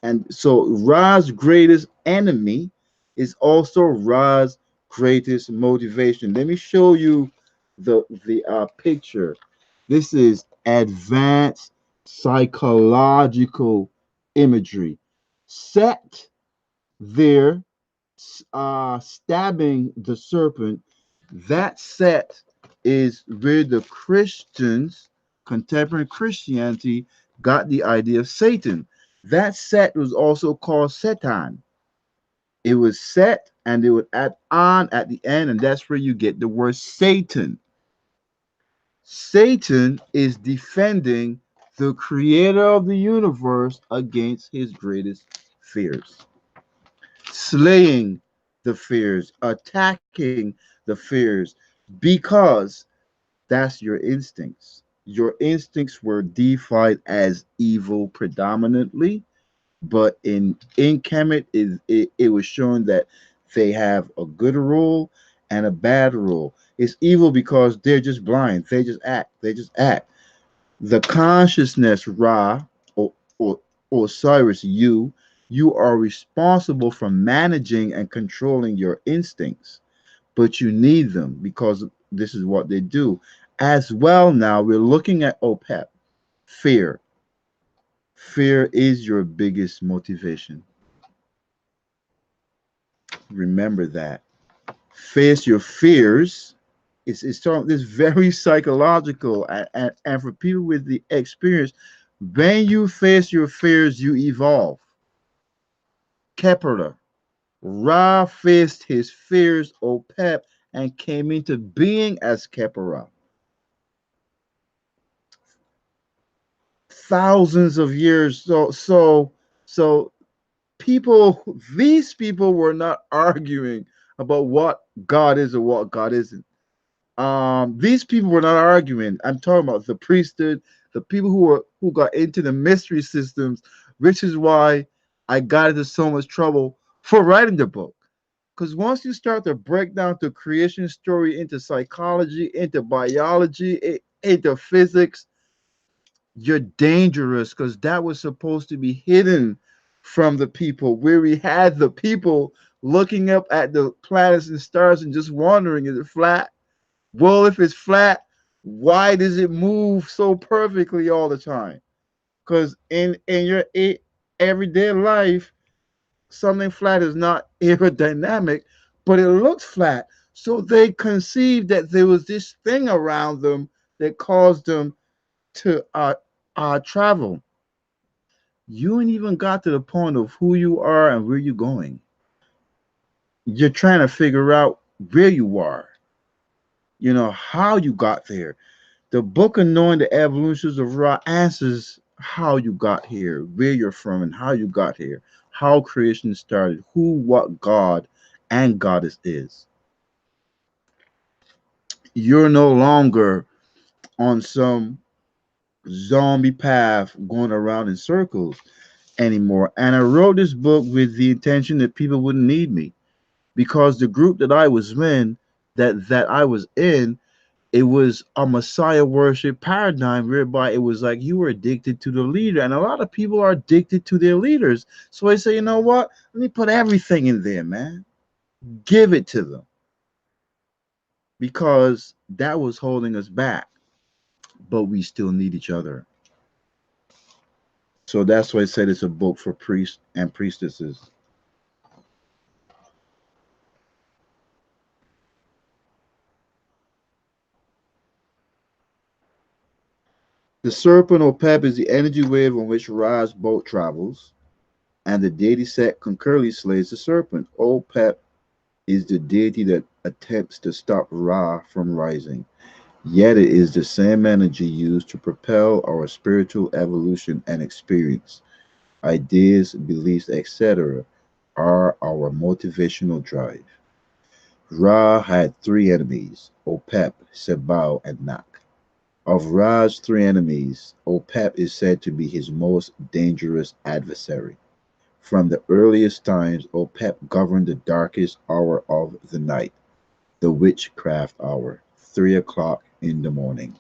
And so Ra's greatest enemy is also Ra's greatest motivation. Let me show you the picture. This is advanced psychological imagery. Set there, stabbing the serpent. That set is where the Christians, contemporary Christianity, got the idea of Satan. That set was also called Satan. It was set and they would add on at the end, and that's where you get the word Satan. Satan is defending the creator of the universe against his greatest fears, slaying the fears, attacking the fears, because that's your instincts. Your instincts were defined as evil predominantly, but in Kemet it was shown that they have a good rule and a bad rule. It's evil because they're just blind. They just act. They just act. The consciousness Ra, or Osiris, you are responsible for managing and controlling your instincts, but you need them because this is what they do. As well, now we're looking at OPEP. Fear. Fear is your biggest motivation. Remember that. Face your fears. It's very psychological, and for people with the experience, when you face your fears, you evolve. Kepler, Ra faced his fears, Opep, and came into being as Kepler. Thousands of years. So people, these people were not arguing about what God is or what God isn't. These people were not arguing. I'm talking about the priesthood, the people who got into the mystery systems, which is why I got into so much trouble for writing the book. Because once you start to break down the creation story into psychology, into biology, into physics, you're dangerous, because that was supposed to be hidden from the people, where we had the people looking up at the planets and stars and just wondering, is it flat? Well, if it's flat, why does it move so perfectly all the time? Because in your everyday life, something flat is not aerodynamic, but it looks flat. So they conceived that there was this thing around them that caused them to travel. You ain't even got to the point of who you are and where you're going. You're trying to figure out where you are, how you got there. The book of knowing the evolutions of Ra answers how you got here, where you're from, and how you got here, how creation started, who, what God and Goddess is. You're no longer on some zombie path going around in circles anymore. And I wrote this book with the intention that people wouldn't need me, because the group that I was in, that I was in, it was a Messiah worship paradigm, whereby it was like you were addicted to the leader, and a lot of people are addicted to their leaders. So I say, you know what? Let me put everything in there, man. Give it to them, because that was holding us back. But we still need each other. So that's why I said it's a book for priests and priestesses. The serpent or pep is the energy wave on which Ra's boat travels, and the deity set concurrently slays the serpent. Opep is the deity that attempts to stop Ra from rising. Yet it is the same energy used to propel our spiritual evolution and experience. Ideas, beliefs, etc. are our motivational drive. Ra had three enemies: Opep, Sebao, and Nak. Of Ra's three enemies, Opep is said to be his most dangerous adversary. From the earliest times, Opep governed the darkest hour of the night, the witchcraft hour, 3 o'clock in the morning.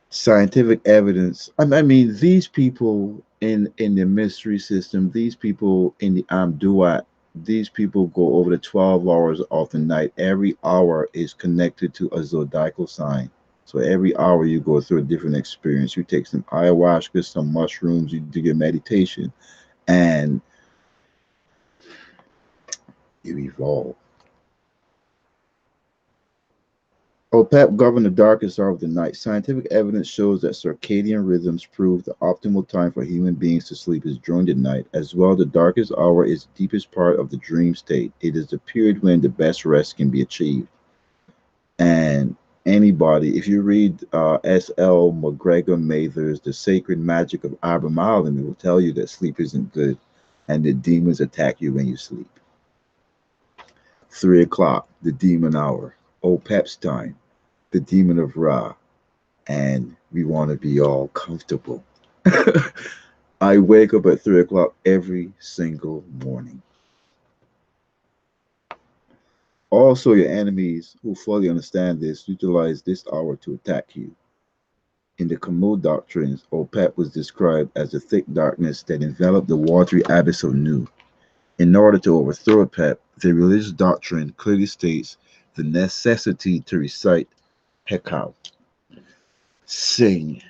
Scientific evidence. I mean, these people in the mystery system, these people in the Amduat, these people go over the 12 hours of the night. Every hour is connected to a zodiacal sign. So every hour you go through a different experience. You take some ayahuasca, some mushrooms, you do your meditation, and you evolve. OPEP govern the darkest hour of the night. Scientific evidence shows that circadian rhythms prove the optimal time for human beings to sleep is during the night. As well, the darkest hour is the deepest part of the dream state. It is the period when the best rest can be achieved. And anybody, if you read S.L. McGregor Mather's The Sacred Magic of Abraham, it will tell you that sleep isn't good and the demons attack you when you sleep. 3 o'clock, the demon hour. OPEP's time, the demon of Ra, and we want to be all comfortable. I wake up at 3 o'clock every single morning. Also, your enemies who fully understand this utilize this hour to attack you. In the Kamul doctrines, Opep was described as the thick darkness that enveloped the watery abyss of Nu. In order to overthrow Opep, the religious doctrine clearly states the necessity to recite Hekau, sing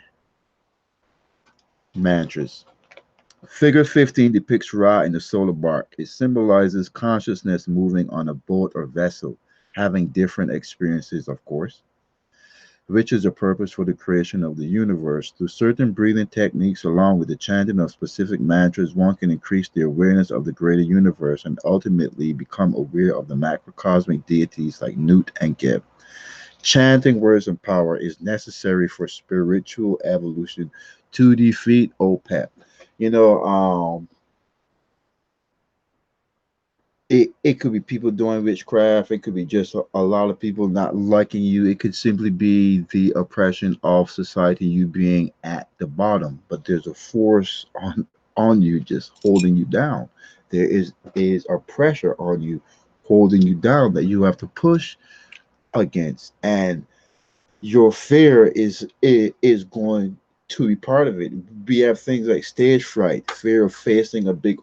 mantras, Figure 15 depicts Ra in the solar bark. It symbolizes consciousness moving on a boat or vessel, having different experiences, of course, which is the purpose for the creation of the universe. Through certain breathing techniques, along with the chanting of specific mantras, one can increase the awareness of the greater universe and ultimately become aware of the macrocosmic deities like Nut and Geb. Chanting words of power is necessary for spiritual evolution to defeat OPEP. You know, it could be people doing witchcraft. It could be just a lot of people not liking you. It could simply be the oppression of society, you being at the bottom. But there's a force on you just holding you down. There is a pressure on you holding you down that you have to push against, and your fear is going to be part of it. We have things like stage fright, fear of facing a big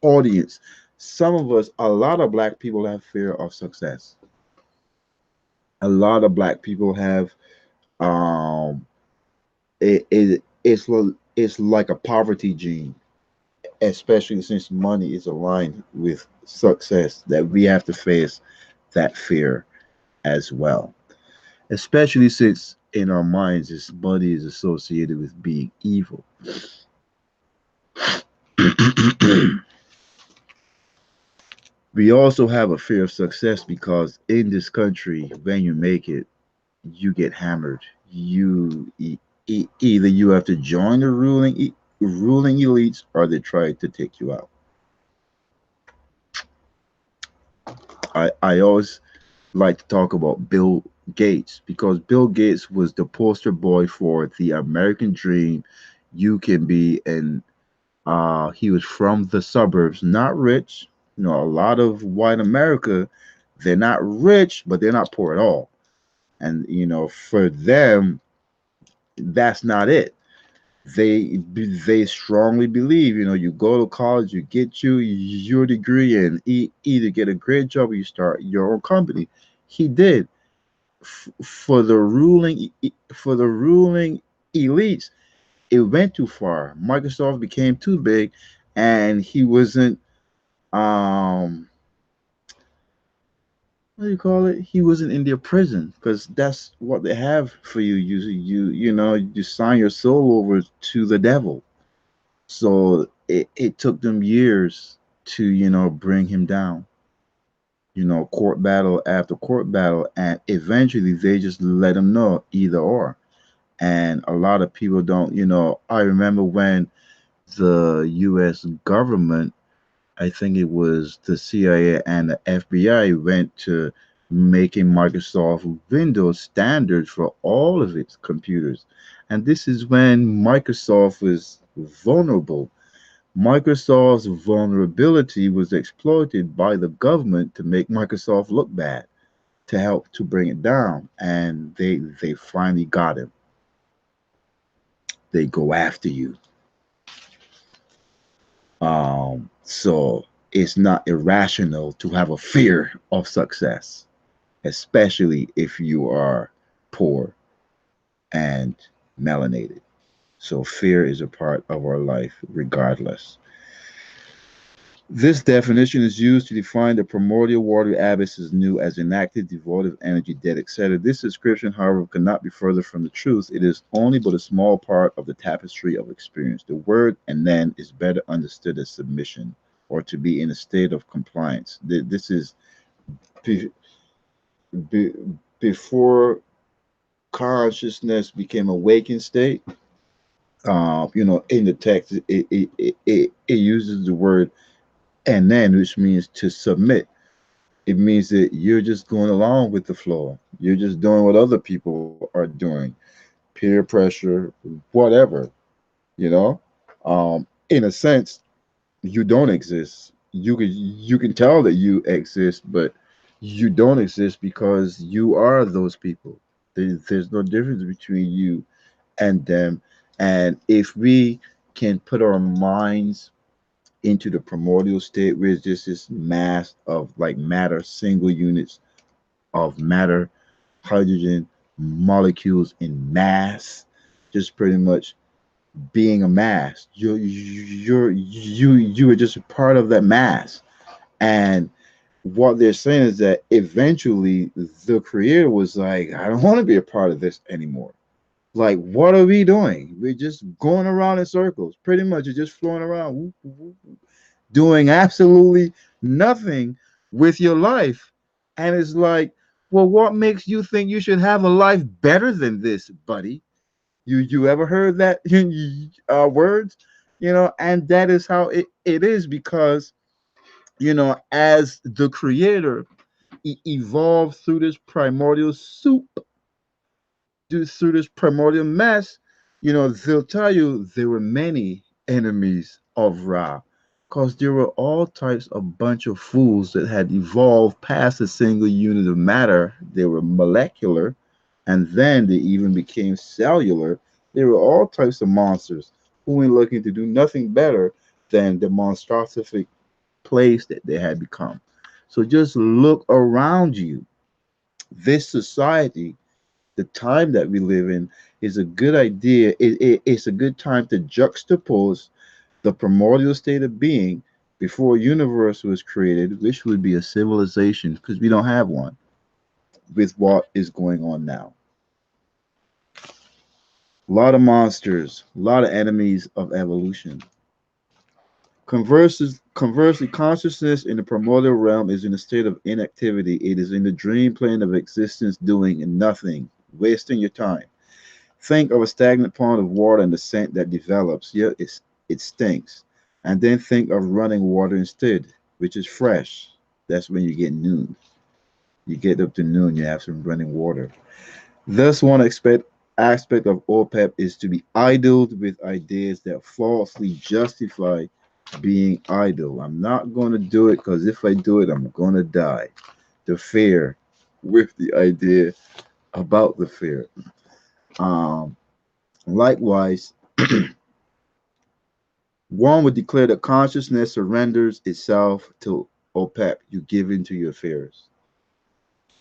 audience. Some of us, a lot of black people have fear of success. A lot of black people have um it's like a poverty gene, especially since money is aligned with success, that we have to face that fear as well. Especially since in our minds this money is associated with being evil. We also have a fear of success because in this country, when you make it, you get hammered. Either you have to join the ruling elites, or they try to take you out. I always like to talk about Bill Gates because Bill Gates was the poster boy for the American dream. You can be an he was from the suburbs, not rich. You know, a lot of white America, they're not rich, but they're not poor at all. And for them, that's not it. They strongly believe, you go to college, you get your degree, and either get a great job or you start your own company. He did. For the ruling elites, it went too far. Microsoft became too big, and he wasn't um what do you call it? He wasn't in their prison because that's what they have for you. You sign your soul over to the devil. So it took them years to bring him down. Court battle after court battle, and eventually they just let him know either or. And a lot of people don't. I remember when the U.S. government, I think it was the CIA and the FBI, went to making Microsoft Windows standard for all of its computers. And this is when Microsoft was vulnerable. Microsoft's vulnerability was exploited by the government to make Microsoft look bad, to help to bring it down. And they finally got him. They go after you. So it's not irrational to have a fear of success, especially if you are poor and melanated. So fear is a part of our life regardless. This definition is used to define the primordial watery abyss as new as inactive, devoid of energy, dead, etc. This description, however, cannot be further from the truth. It is only but a small part of the tapestry of experience. The word and then is better understood as submission or to be in a state of compliance. This is be, be, before consciousness became a waking state. In the text, it uses the word and then, which means to submit. It means that you're just going along with the flow. You're just doing what other people are doing, peer pressure, whatever. You know, in a sense, you don't exist. You can tell that you exist, but you don't exist because you are those people. There's no difference between you and them. And if we can put our minds into the primordial state, where it's just this mass of like matter, single units of matter, hydrogen molecules in mass, just pretty much being a mass. You are just a part of that mass. And what they're saying is that eventually the creator was like, I don't want to be a part of this anymore. Like, what are we doing? We're just going around in circles. Pretty much, you're just flowing around, whoop, whoop, whoop, doing absolutely nothing with your life. And it's like, well, what makes you think you should have a life better than this, buddy? You ever heard that words? And that is how it is because as the creator evolved through this primordial soup, through this primordial mess, they'll tell you there were many enemies of Ra, because there were all types of bunch of fools that had evolved past a single unit of matter. They were molecular, and then they even became cellular. There were all types of monsters who were looking to do nothing better than the monstrosific place that they had become. So just look around you. This society, the time that we live in, is a good idea. It's a good time to juxtapose the primordial state of being before a universe was created, which would be a civilization, because we don't have one, with what is going on now. A lot of monsters, a lot of enemies of evolution. Conversely, consciousness in the primordial realm is in a state of inactivity. It is in the dream plane of existence, doing nothing, wasting your time. Think of a stagnant pond of water and the scent that develops. Yeah, it stinks. And then think of running water instead, which is fresh. That's when you get noon. You get up to noon, you have some running water. Thus, one aspect of OPEP is to be idled with ideas that falsely justify being idle. I'm not going to do it because if I do it, I'm going to die. The fear with the idea about the fear. Um, Likewise, one would declare that consciousness surrenders itself to OPEP. You give into your fears.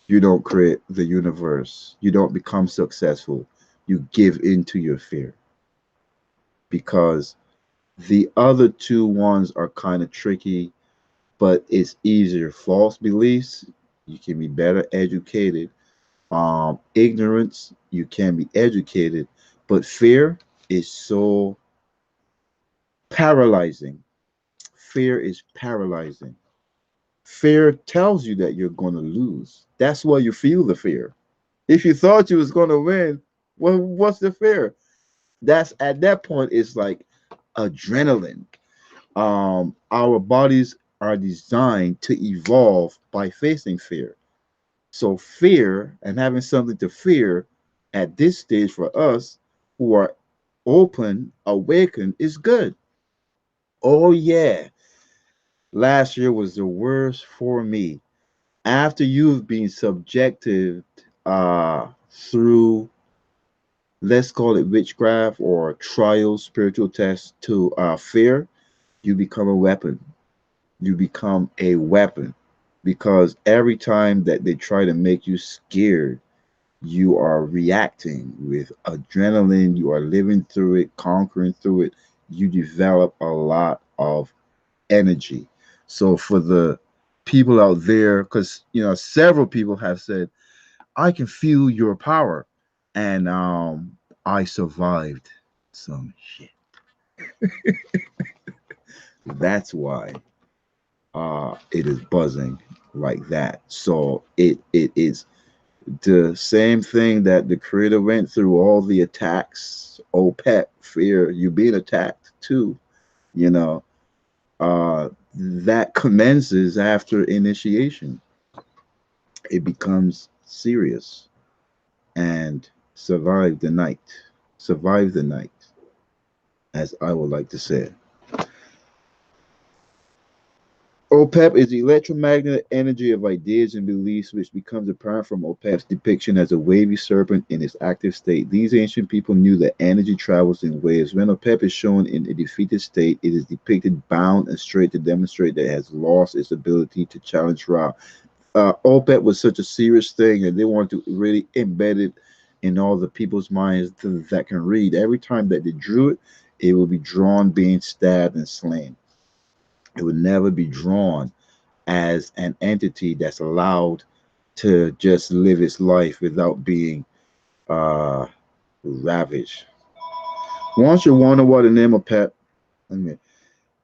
You don't create the universe. You don't become successful. You give into your fear because the other two ones are kind of tricky, but it's easier. False beliefs, you can be better educated. Ignorance, you can be educated, but fear is so paralyzing. Fear is paralyzing. Fear tells you that you're going to lose. That's why you feel the fear. If you thought you was going to win, well, what's the fear? That's at that point it's like adrenaline. Our bodies are designed to evolve by facing fear. So fear and having something to fear at this stage for us who are open, awakened is good. Oh yeah, last year was the worst for me. After you've been subjected through, let's call it witchcraft or trials, spiritual tests to fear, you become a weapon. You become a weapon because every time that they try to make you scared, you are reacting with adrenaline. You are living through it, conquering through it. You develop a lot of energy. So for the people out there, because several people have said, I can feel your power, and I survived some shit. That's why it is buzzing like that. So it is the same thing that the creator went through, all the attacks, OPEP, fear, you being attacked too, you know, that commences after initiation. It becomes serious and survive the night. Survive the night, as I would like to say. OPEP is the electromagnetic energy of ideas and beliefs which becomes apparent from OPEP's depiction as a wavy serpent in its active state. These ancient people knew that energy travels in waves. When OPEP is shown in a defeated state, it is depicted bound and straight to demonstrate that it has lost its ability to challenge Ra. OPEP was such a serious thing, and they wanted to really embed it in all the people's minds that can read. Every time that they drew it, it will be drawn being stabbed and slain. It would never be drawn as an entity that's allowed to just live its life without being uh, ravaged. Once you wonder what the name of Pep, I mean,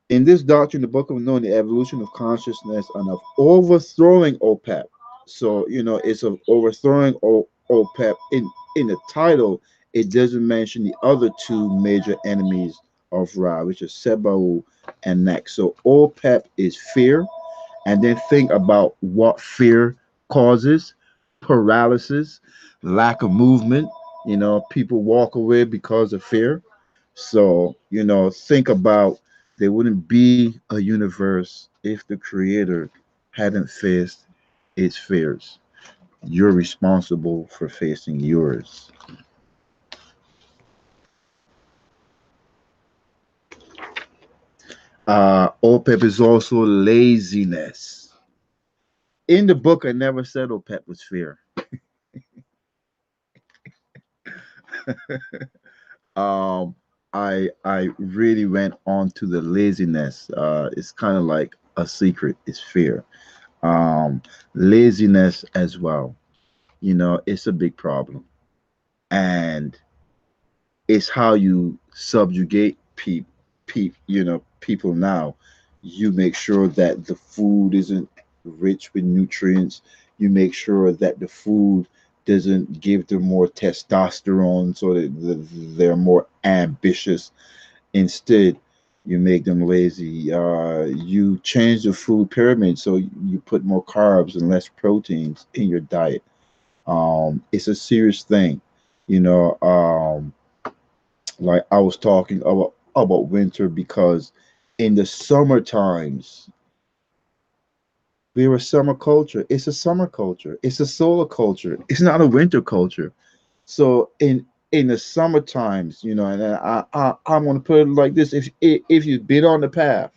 in this doctrine, the book of knowing the evolution of consciousness and of overthrowing OPEP. So, it's of overthrowing OPEP. In the title, it doesn't mention the other two major enemies of Ra, which is Sebau and Nek. So, OPEP is fear. And then think about what fear causes: paralysis, lack of movement. People walk away because of fear. So, think about, there wouldn't be a universe if the creator hadn't faced its fears. You're responsible for facing yours. OPEP is also laziness. In the book, I never said OPEP was fear. um, I really went on to the laziness. It's kind of like a secret. It's fear. Laziness as well. It's a big problem, and it's how you subjugate people now. You make sure that the food isn't rich with nutrients. You make sure that the food doesn't give them more testosterone so that they're more ambitious. Instead, you make them lazy. You change the food pyramid so you put more carbs and less proteins in your diet. It's a serious thing. You know, like I was talking about winter, because in the summer times we're a summer culture. It's a summer culture. It's a solar culture. It's not a winter culture. So in the summer times, and I'm gonna put it like this: if you've been on the path,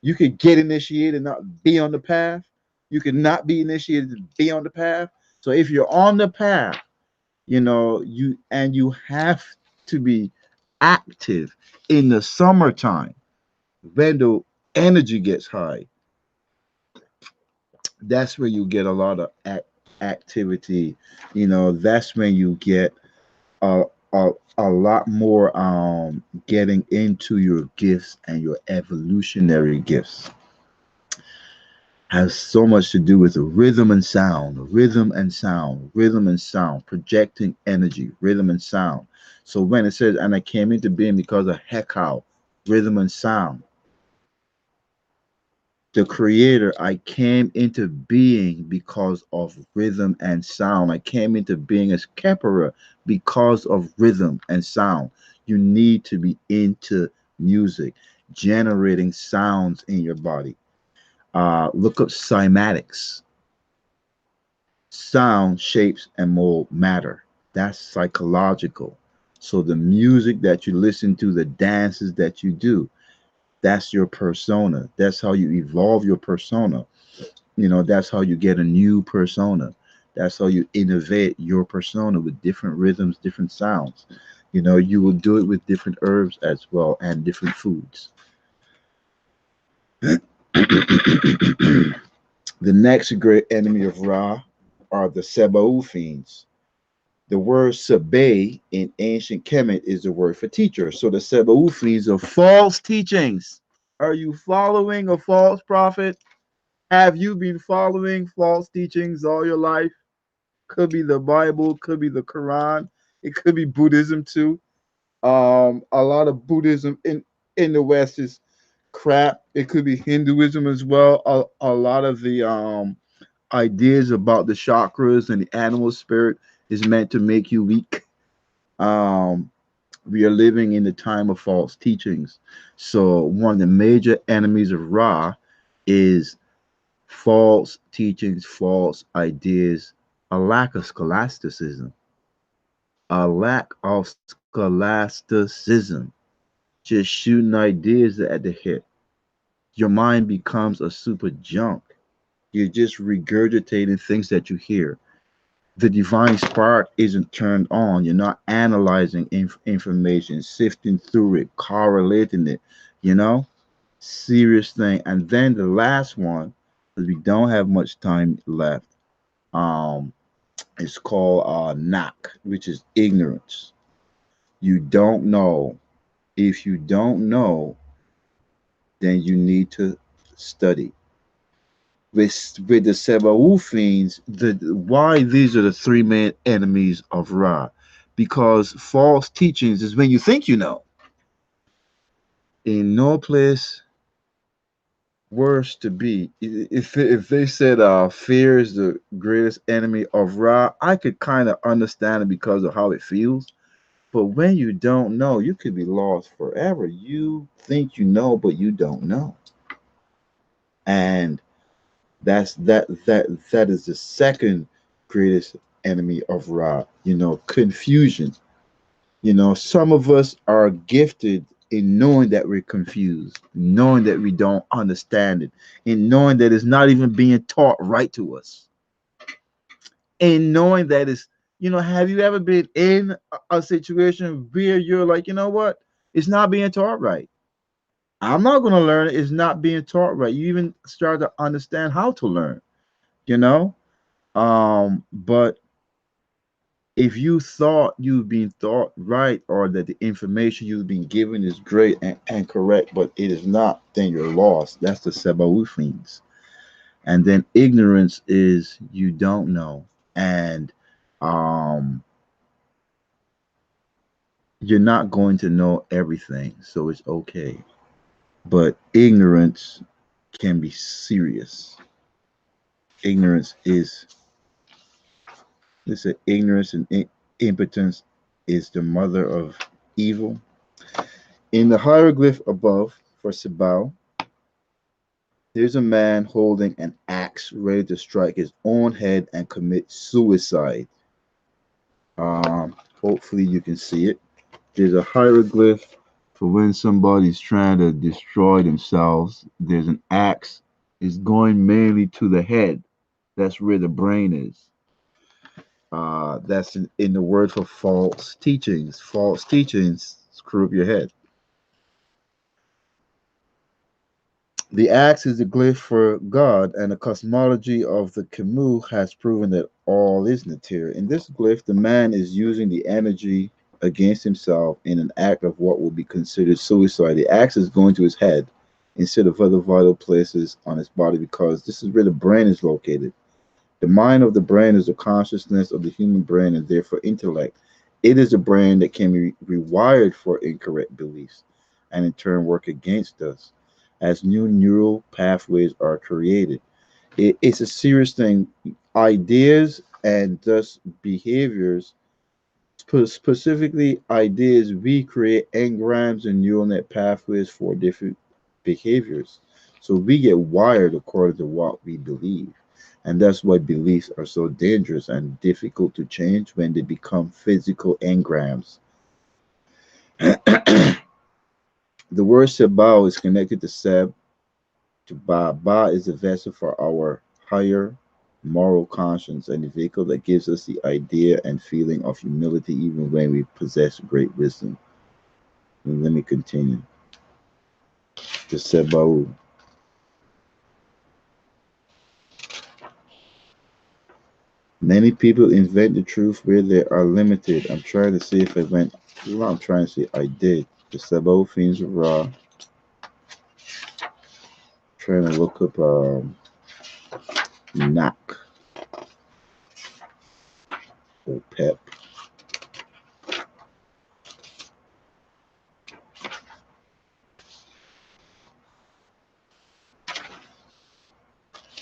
you could get initiated and not be on the path. You could not be initiated and be on the path. So if you're on the path, you have to be active in the summertime when the energy gets high. That's where you get a lot of activity. That's when you get a, a lot more getting into your gifts, and your evolutionary gifts has so much to do with the rhythm and sound, rhythm and sound, rhythm and sound, projecting energy, rhythm and sound. So when it says, and I came into being because of Hekau, rhythm and sound, the creator, I came into being because of rhythm and sound. I came into being as Kepera because of rhythm and sound. You need to be into music, generating sounds in your body. Look up cymatics. Sound shapes and mold matter. That's psychological. So the music that you listen to, the dances that you do, that's your persona. That's how you evolve your persona. That's how you get a new persona. That's how you innovate your persona with different rhythms, different sounds. You will do it with different herbs as well, and different foods. The next great enemy of Ra are the Sebau fiends. The word Sabe in ancient Kemet is the word for teacher. So the Sebau fiends are false teachings. Are you following a false prophet? Have you been following false teachings all your life? Could be the Bible, could be the Quran, it could be Buddhism too. A lot of Buddhism in the West is crap. It could be Hinduism as well. A lot of the ideas about the chakras and the animal spirit is meant to make you weak. Um, we are living in the time of false teachings. So one of the major enemies of Ra is false teachings, false ideas, a lack of scholasticism, a lack of scholasticism, just shooting ideas at the hip. Your mind becomes a super junk. You're just regurgitating things that you hear. the divine spark isn't turned on. You're not analyzing information, sifting through it, correlating it, you know? Serious thing. And then the last one, because we don't have much time left, um, it's called knock, which is ignorance. You don't know. If you don't know, then you need to study. With the Sabawoofines, why these are the three main enemies of Ra. Because false teachings is when you think you know. In no place worse to be. If they said fear is the greatest enemy of Ra, I could kind of understand it because of how it feels. But when you don't know, you could be lost forever. You think you know, but you don't know. And that is the second greatest enemy of Ra. Confusion. Some of us are gifted in knowing that we're confused, knowing that we don't understand it, in knowing that it's not even being taught right to us, and knowing that have you ever been in a situation where you're like, you know what? It's not being taught right. I'm not going to learn it. It's not being taught right. You even start to understand how to learn, you know? But if you thought you've been taught right or that the information you've been given is great and correct, but it is not, then you're lost. That's the Sebawufins. And then ignorance is you don't know. And um, you're not going to know everything. So it's okay. But ignorance can be serious. Ignorance is, listen, ignorance and impotence is the mother of evil. In the hieroglyph above for Sibao, there's a man holding an axe ready to strike his own head and commit suicide. Hopefully you can see it. There's a hieroglyph for when somebody's trying to destroy themselves. There's an axe. It's going mainly to the head. That's where the brain is. That's in the word for false teachings. False teachings screw up your head. The axe is the glyph for God, and the cosmology of the Camus has proven that all is material. In this glyph, the man is using the energy against himself in an act of what would be considered suicide. The axe is going to his head instead of other vital places on his body because this is where the brain is located. The mind of the brain is the consciousness of the human brain and therefore intellect. It is the brain that can be rewired for incorrect beliefs and in turn work against us as new neural pathways are created. It's a serious thing. Ideas and thus behaviors, specifically ideas, we create engrams and neural net pathways for different behaviors. So we get wired according to what we believe. And that's why beliefs are so dangerous and difficult to change when they become physical engrams. The word Sebao is connected to Seb, to Ba. Ba is the vessel for our higher moral conscience and the vehicle that gives us the idea and feeling of humility even when we possess great wisdom. And let me continue. The Sebao. Many people invent the truth where they are limited. I'm trying to see if I went. Well, I'm trying to say I did. The Sebao Fiends of Ra. Trying to look up knock or pep.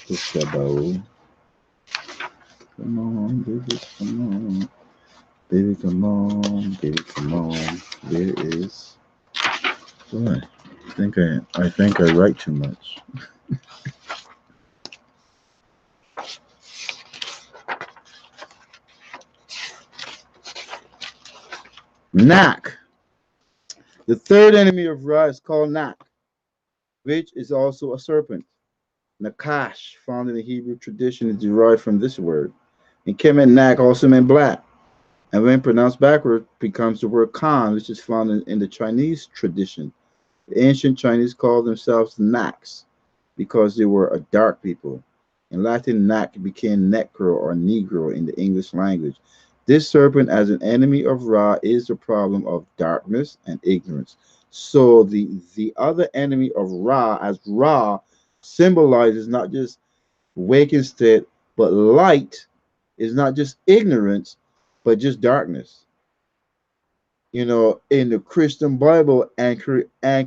The Sebao. Come on, baby, come on. Baby, come on, baby, come on. There is. Boy, I think I write too much. Knock. The third enemy of Ra is called Knock, which is also a serpent. Nakash, found in the Hebrew tradition, is derived from this word. And Kim and Nak also meant black. And when pronounced backward, becomes the word Khan, which is found in the Chinese tradition. The ancient Chinese called themselves Naks because they were a dark people. In Latin, Nak became Necro or Negro in the English language. This serpent, as an enemy of Ra, is the problem of darkness and ignorance. So the other enemy of Ra, as Ra symbolizes not just waking state, but light is not just ignorance, but just darkness. In the Christian Bible and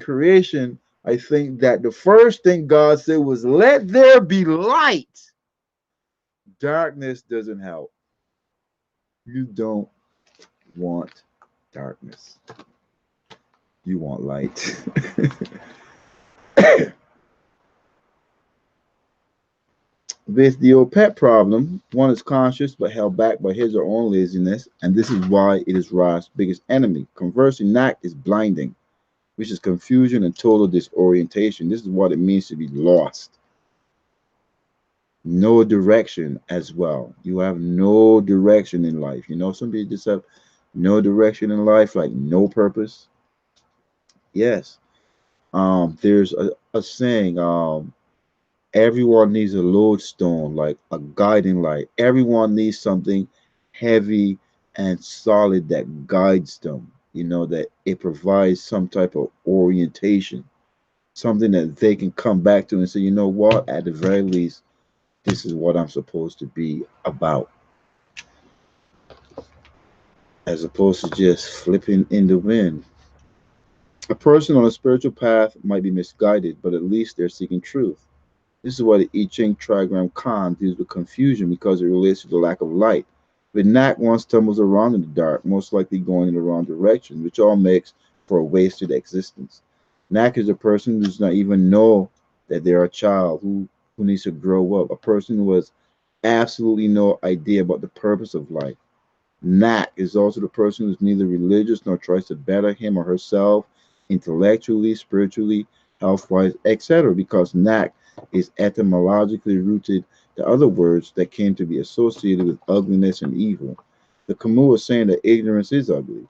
creation, I think that the first thing God said was, "Let there be light." Darkness doesn't help. You don't want darkness. You want light. With the OPEC problem, one is conscious but held back by his or own laziness, and this is why it is Ra's biggest enemy. Conversely, Nak is blinding, which is confusion and total disorientation. This is what it means to be lost. No direction as well. You have no direction in life. Some people just have no direction in life, like no purpose. Yes. There's a saying, everyone needs a lodestone, like a guiding light. Everyone needs something heavy and solid that guides them, that it provides some type of orientation, something that they can come back to and say, you know what, at the very least, this is what I'm supposed to be about, as opposed to just flipping in the wind. A person on a spiritual path might be misguided, but at least they're seeking truth. This is why the I Ching trigram Khan deals with confusion because it relates to the lack of light. But Nak once stumbles around in the dark, most likely going in the wrong direction, which all makes for a wasted existence. Nak is a person who does not even know that they're a child who needs to grow up, a person who has absolutely no idea about the purpose of life. Nak is also the person who's neither religious nor tries to better him or herself intellectually, spiritually, health wise, etc., because Nak is etymologically rooted to other words that came to be associated with ugliness and evil. The Camus is saying that ignorance is ugly.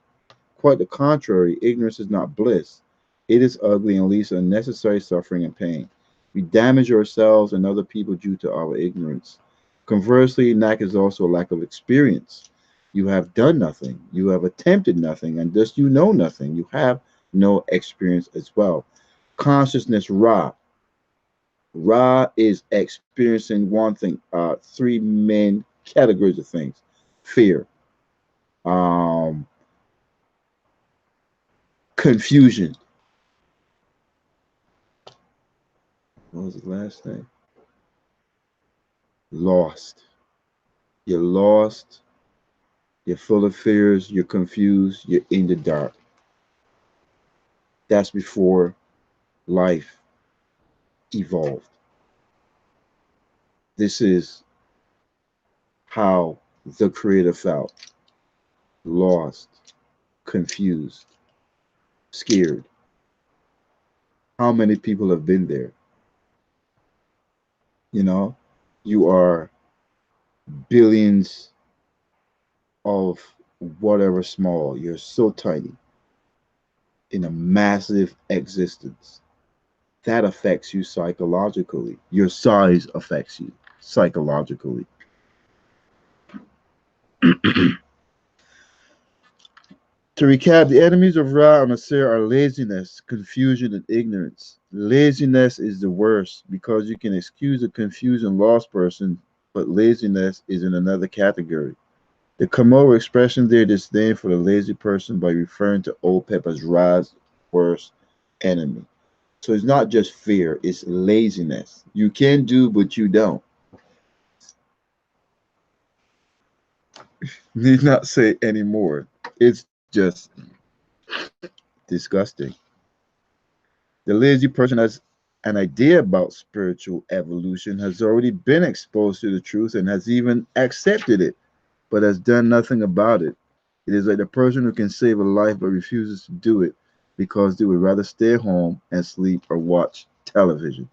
Quite the contrary, ignorance is not bliss. It is ugly and leads to unnecessary suffering and pain. We damage ourselves and other people due to our ignorance. Conversely, lack is also a lack of experience. You have done nothing, you have attempted nothing, and thus you know nothing. You have no experience as well. Consciousness Ra. Ra is experiencing one thing, three main categories of things: fear, um, confusion. What was the last thing? Lost. You're lost. You're full of fears. You're confused. You're in the dark. That's before life evolved. This is how the creator felt: lost, confused, scared. How many people have been there? You know, you are billions of whatever small. You're so tiny in a massive existence. That affects you psychologically. Your size affects you psychologically. To recap, the enemies of Ra and Nasir are laziness, confusion, and ignorance. Laziness is the worst because you can excuse a confused and lost person, but laziness is in another category. The Chamorro expression there disdain for the lazy person by referring to Opep as Ra's worst enemy. So it's not just fear, it's laziness. You can do, but you don't. Need not say anymore. It's just disgusting. The lazy person has an idea about spiritual evolution, has already been exposed to the truth, and has even accepted it, but has done nothing about it. It is like the person who can save a life but refuses to do it because they would rather stay home and sleep or watch television.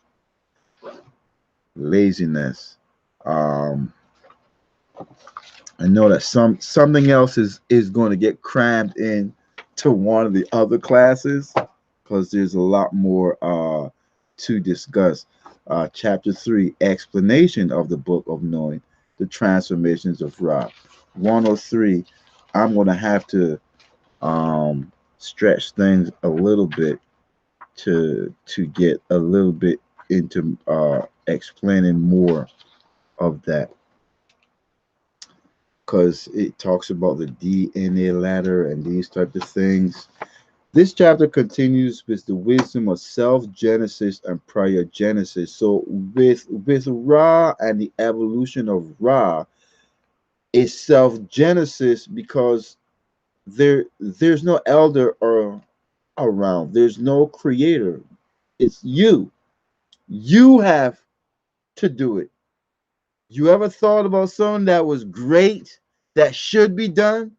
Laziness. Um, I know that something else is going to get crammed in to one of the other classes because there's a lot more to discuss. Chapter 3, explanation of the book of knowing, the transformations of Ra. 103, I'm going to have to stretch things a little bit to get a little bit into explaining more of that because it talks about the DNA ladder and these type of things. This chapter continues with the wisdom of self-genesis and priogenesis. So with Ra and the evolution of Ra, it's self-genesis because there's no elder or around. There's no creator. It's you. You have to do it. You ever thought about something that was great that should be done?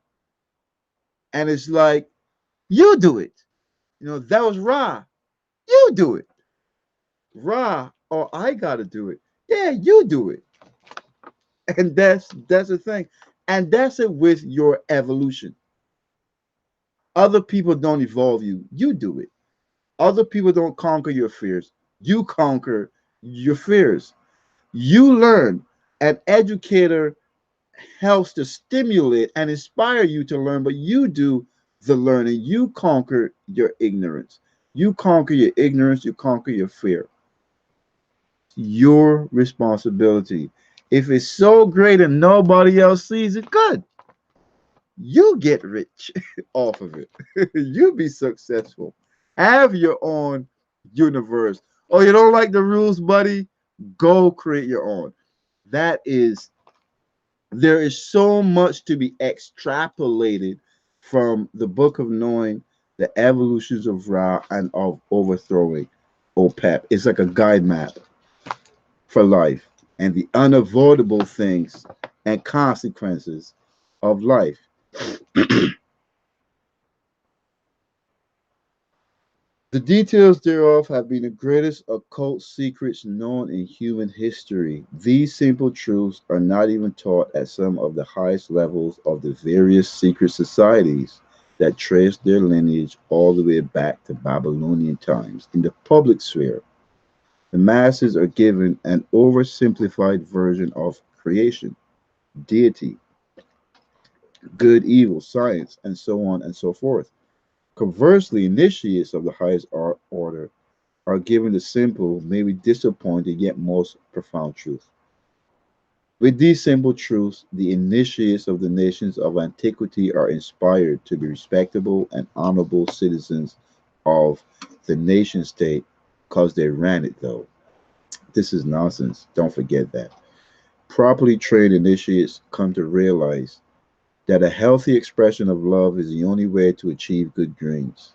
And it's like, you do it. That was Ra. You do it. Ra, or I gotta do it. Yeah, you do it. And that's the thing. And that's it with your evolution. Other people don't evolve you. You do it. Other people don't conquer your fears. You conquer your fears. You learn. An educator helps to stimulate and inspire you to learn, but you do the learning. You conquer your ignorance. You conquer your ignorance, you conquer your fear. Your responsibility. If it's so great and nobody else sees it, good. You get rich off of it. You be successful. Have your own universe. Oh, you don't like the rules, buddy? Go create your own. That is There is so much to be extrapolated from the book of knowing the evolutions of Ra and of overthrowing OPEP. It's like a guide map for life and the unavoidable things and consequences of life. The details thereof have been the greatest occult secrets known in human history. These simple truths are not even taught at some of the highest levels of the various secret societies that trace their lineage all the way back to Babylonian times. In the public sphere, the masses are given an oversimplified version of creation, deity, good, evil, science, and so on and so forth. Conversely, initiates of the highest order are given the simple, maybe disappointing, yet most profound truth. With these simple truths, the initiates of the nations of antiquity are inspired to be respectable and honorable citizens of the nation state because they ran it, though. This is nonsense. Don't forget that. Properly trained initiates come to realize that a healthy expression of love is the only way to achieve good dreams.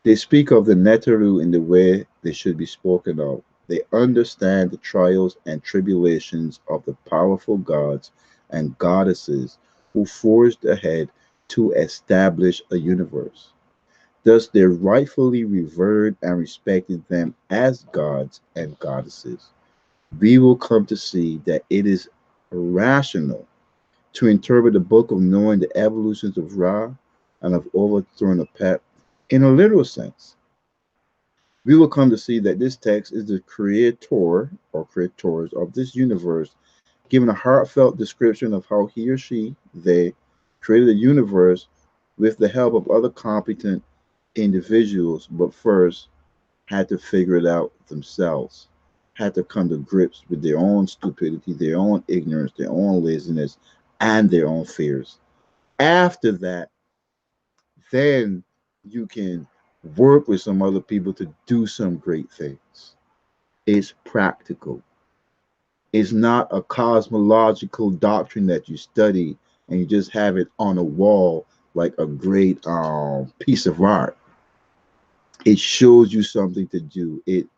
They speak of the Neteru in the way they should be spoken of. They understand the trials and tribulations of the powerful gods and goddesses who forged ahead to establish a universe. Thus, they rightfully revered and respected them as gods and goddesses. We will come to see that it is rational to interpret the book of knowing the evolutions of Ra and of overthrowing of Pep in a literal sense. We will come to see that this text is the creator or creators of this universe giving a heartfelt description of how he or she, they, created a universe with the help of other competent individuals, but first had to figure it out themselves, had to come to grips with their own stupidity, their own ignorance, their own laziness, and their own fears. After that, then you can work with some other people to do some great things. It's practical. It's not a cosmological doctrine that you study and you just have it on a wall like a great piece of art. It shows you something to do. It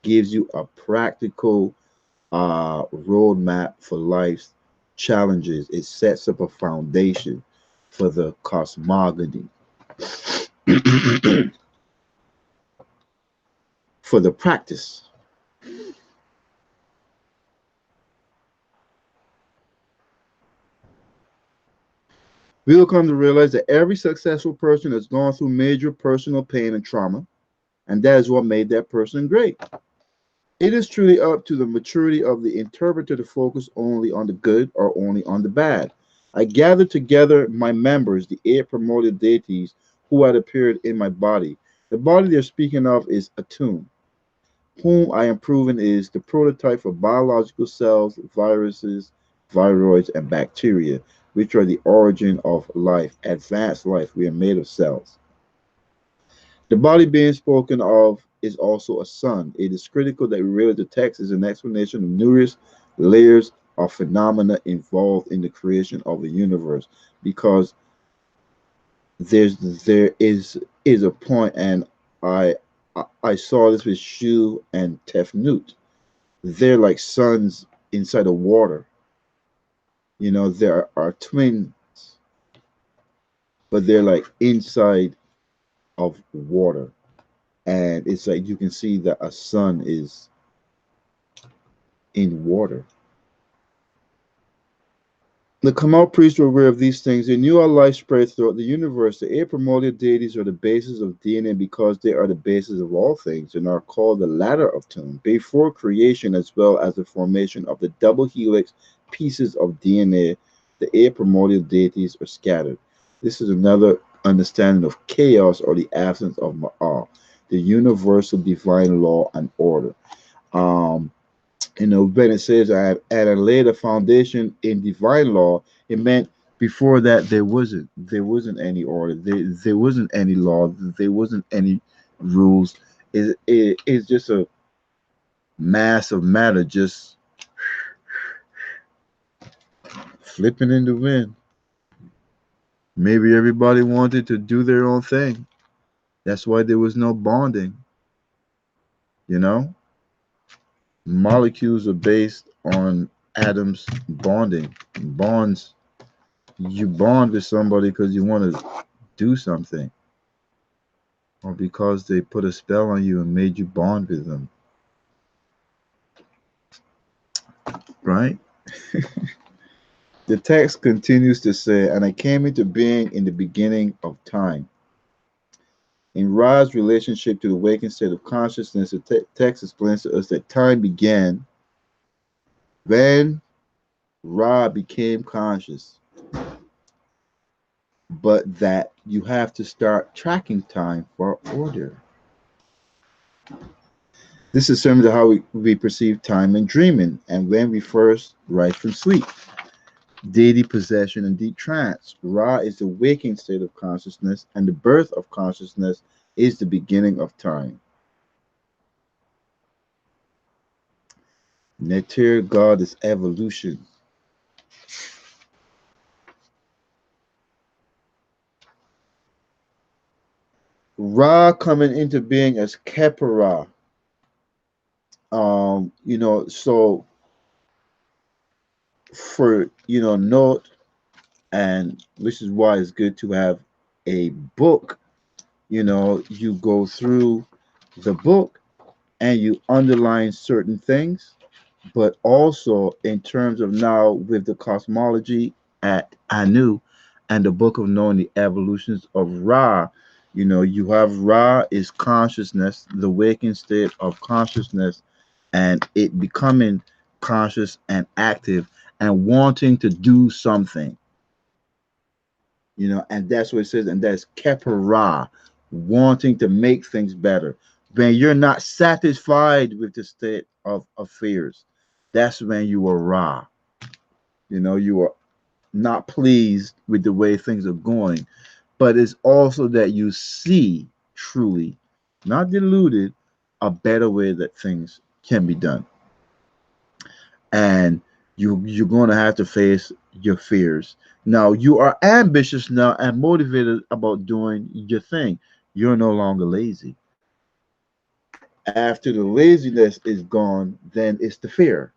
gives you a practical roadmap for life's challenges. It sets up a foundation for the cosmogony, for the practice. We will come to realize that every successful person has gone through major personal pain and trauma, and that is what made that person great. It is truly up to the maturity of the interpreter to focus only on the good or only on the bad. I gathered together my members, the eight primordial deities who had appeared in my body. The body they're speaking of is Atum, whom I am proving is the prototype for biological cells, viruses, viroids, and bacteria, which are the origin of life, advanced life. We are made of cells. The body being spoken of is also a sun. It is critical that we realize the text is an explanation of numerous layers of phenomena involved in the creation of the universe, because there's there is a point, and I saw this with Shu and Tefnut. They're like suns inside of water. There are twins, but they're like inside of water. And it's like you can see that a sun is in water. The Kamal priests were aware of these things. They knew our life spread throughout the universe. The eight primordial deities are the basis of DNA because they are the basis of all things and are called the ladder of Tune. Before creation, as well as the formation of the double helix pieces of DNA, the eight primordial deities are scattered. This is another understanding of chaos, or the absence of Ma'al, the universal divine law and order. Um, when it says I laid a foundation in divine law, it meant before that there wasn't any order, there wasn't any law, there wasn't any rules. It's just a mass of matter just flipping in the wind. Maybe everybody wanted to do their own thing. That's why there was no bonding. You know, molecules are based on atoms bonding. Bonds, you bond with somebody because you want to do something, or because they put a spell on you and made you bond with them, right? The text continues to say, and I came into being in the beginning of time. In Ra's relationship to the waking state of consciousness, the text explains to us that time began when Ra became conscious, but that you have to start tracking time for order. This is similar to how we perceive time in dreaming and when we first rise from sleep. Deity possession and deep trance. Ra is the waking state of consciousness, and the birth of consciousness is the beginning of time. Neter God is evolution. Ra coming into being as Kepera. So for note, and which is why it's good to have a book. You go through the book and you underline certain things, but also in terms of now with the cosmology at Anu and the book of knowing the evolutions of Ra. You have Ra is consciousness, the waking state of consciousness, and it becoming conscious and active and wanting to do something. And that's what it says, and that's Kepera, wanting to make things better. When you're not satisfied with the state of affairs, that's when you are Ra. You are not pleased with the way things are going, but it's also that you see truly, not deluded, a better way that things can be done. And you're going to have to face your fears. Now you are ambitious now and motivated about doing your thing. You're no longer lazy. After the laziness is gone, then it's the fear.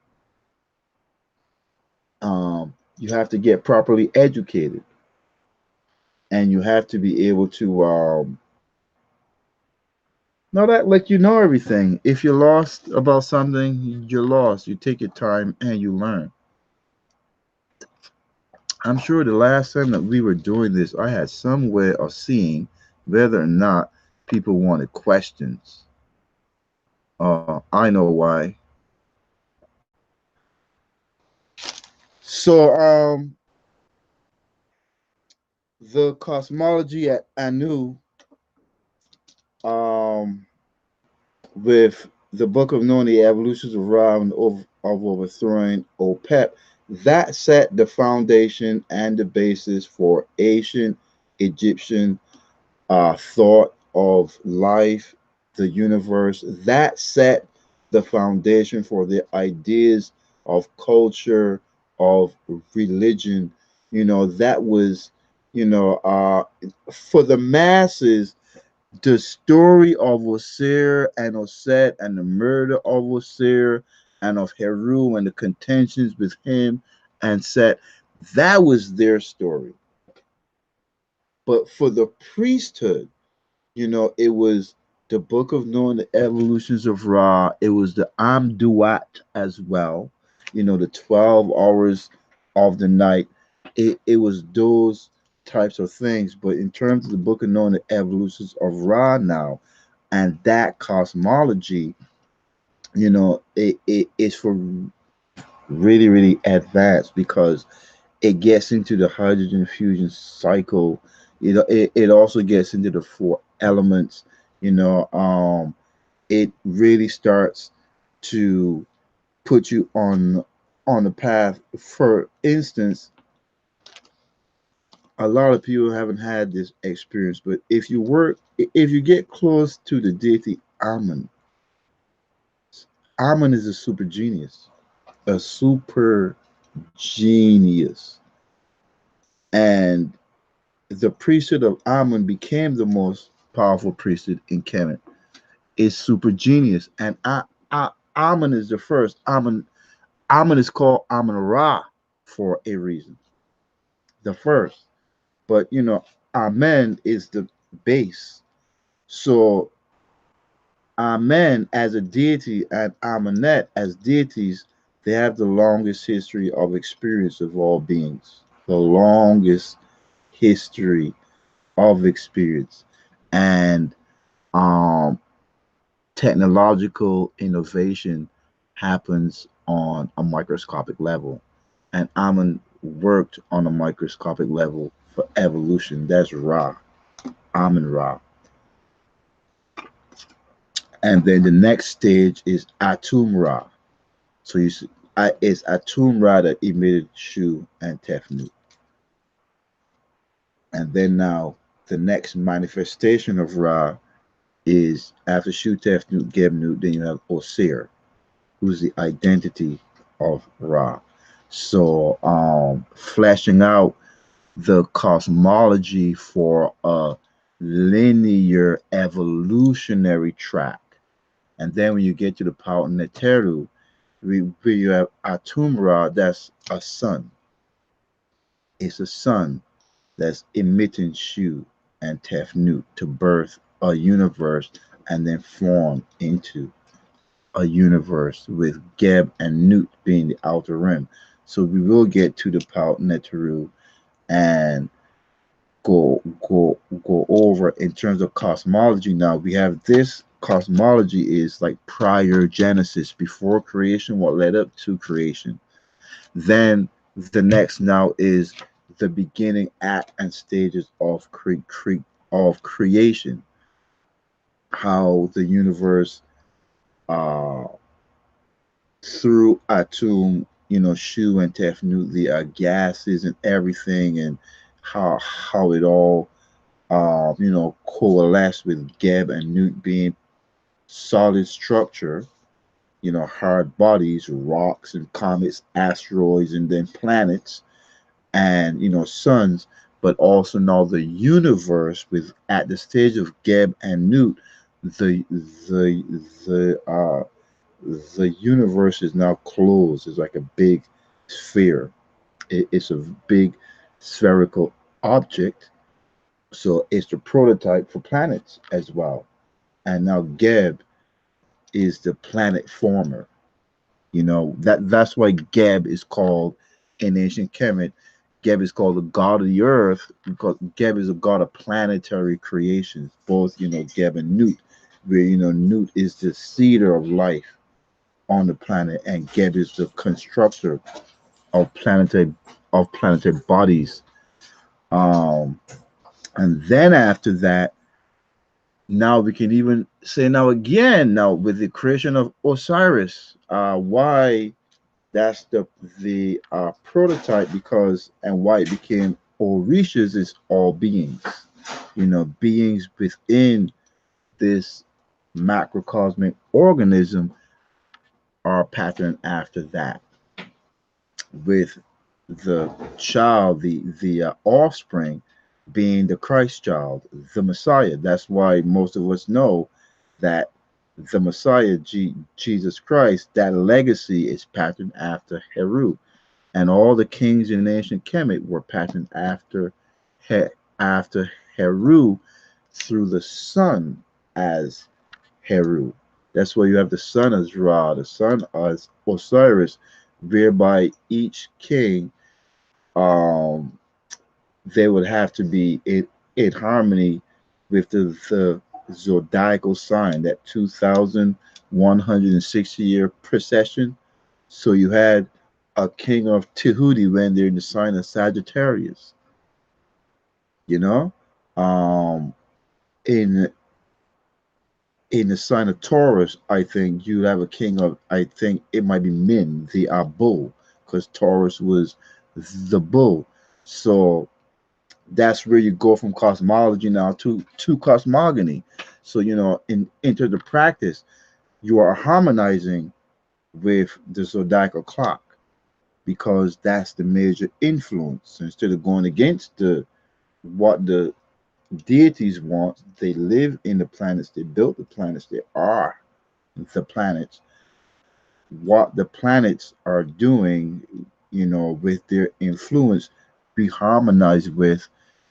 You have to get properly educated, and you have to be able to not act like you know everything. If you're lost about something, you're lost. You take your time and you learn. I'm sure the last time that we were doing this, I had some way of seeing whether or not people wanted questions. I know why. So, the cosmology at Anu, um, with the Book of Knowing the Evolutions of Ra and of overthrowing Opep, that set the foundation and the basis for ancient Egyptian thought of life, the universe. That set the foundation for the ideas of culture, of religion. That was, for the masses, the story of Osir and Oset and the murder of Osir and of Heru and the contentions with him and Set, that was their story. But for the priesthood, it was the Book of Knowing the Evolutions of Ra. It was the Amduat as well. The 12 hours of the night. It was those types of things. But in terms of the Book of Knowing the Evolutions of Ra now, and that cosmology, it is for really, really advanced because it gets into the hydrogen fusion cycle. It also gets into the four elements. You know, it really starts to put you on the path. For instance, a lot of people haven't had this experience, but if you get close to the deity Amun, Amun is a super genius, a super genius, and the priesthood of Amun became the most powerful priesthood in Kemet. It's super genius, and Amun is the first. Amun is called Amun Ra for a reason, the first. But Amen is the base. So Amen as a deity and Amenet as deities, they have the longest history of experience of all beings. The longest history of experience. And um, technological innovation happens on a microscopic level. And Amun worked on a microscopic level for evolution. That's Ra, Amun Ra. And then the next stage is Atum Ra. So you see, it's Atum Ra that emitted Shu and Tefnut. And then now the next manifestation of Ra is after Shu Tefnut Gebnut, then you have Osir, who's the identity of Ra. So fleshing out the cosmology for a linear evolutionary track. And then when you get to the Pau Neteru, where you have Atumra, that's a sun. It's a sun that's emitting Shu and Tefnut to birth a universe and then form into a universe with Geb and Newt being the outer rim. So we will get to the Pau Neteru and go go over in terms of cosmology. Now we have this cosmology is like prior Genesis, before creation, what led up to creation. Then the next now is the beginning act and stages of creation, how the universe uh through Atum, Shu and Tefnut, the gases and everything, and how it all coalesce with Geb and Newt being solid structure, hard bodies, rocks and comets, asteroids, and then planets, and suns, but also now the universe with at the stage of Geb and Newt, the the the universe is now closed. It's like a big sphere. It's a big spherical object. So it's the prototype for planets as well. And now Geb is the planet former. That's why Geb is called in ancient Kemet. Geb is called the god of the earth because Geb is a god of planetary creations, both Geb and Nut, where Nut is the seeder of life on the planet, and Geb is the constructor of planetary bodies. Um, and then after that, now we can even say now again now with the creation of Osiris, why that's the prototype because and why it became Orishas is all beings, beings within this macrocosmic organism are patterned after that with the child, the offspring, being the Christ child, the Messiah. That's why most of us know that the Messiah, Jesus Christ, that legacy is patterned after Heru, and all the kings in ancient Kemet were patterned He, after Heru through the sun as Heru. That's why you have the sun as Ra, the sun as Osiris, whereby each king um, they would have to be in harmony with the zodiacal sign, that 2,160-year procession. So you had a king of Tahuti when they're in the sign of Sagittarius, you know? Um, in the sign of Taurus, I think you have a king of, I think it might be Min, the bull, because Taurus was the bull. So that's where you go from cosmology now to cosmogony. So in into the practice, you are harmonizing with the zodiacal clock because that's the major influence. So instead of going against the what the deities want, they live in the planets, they built the planets, they are the planets. What the planets are doing, with their influence, be harmonized with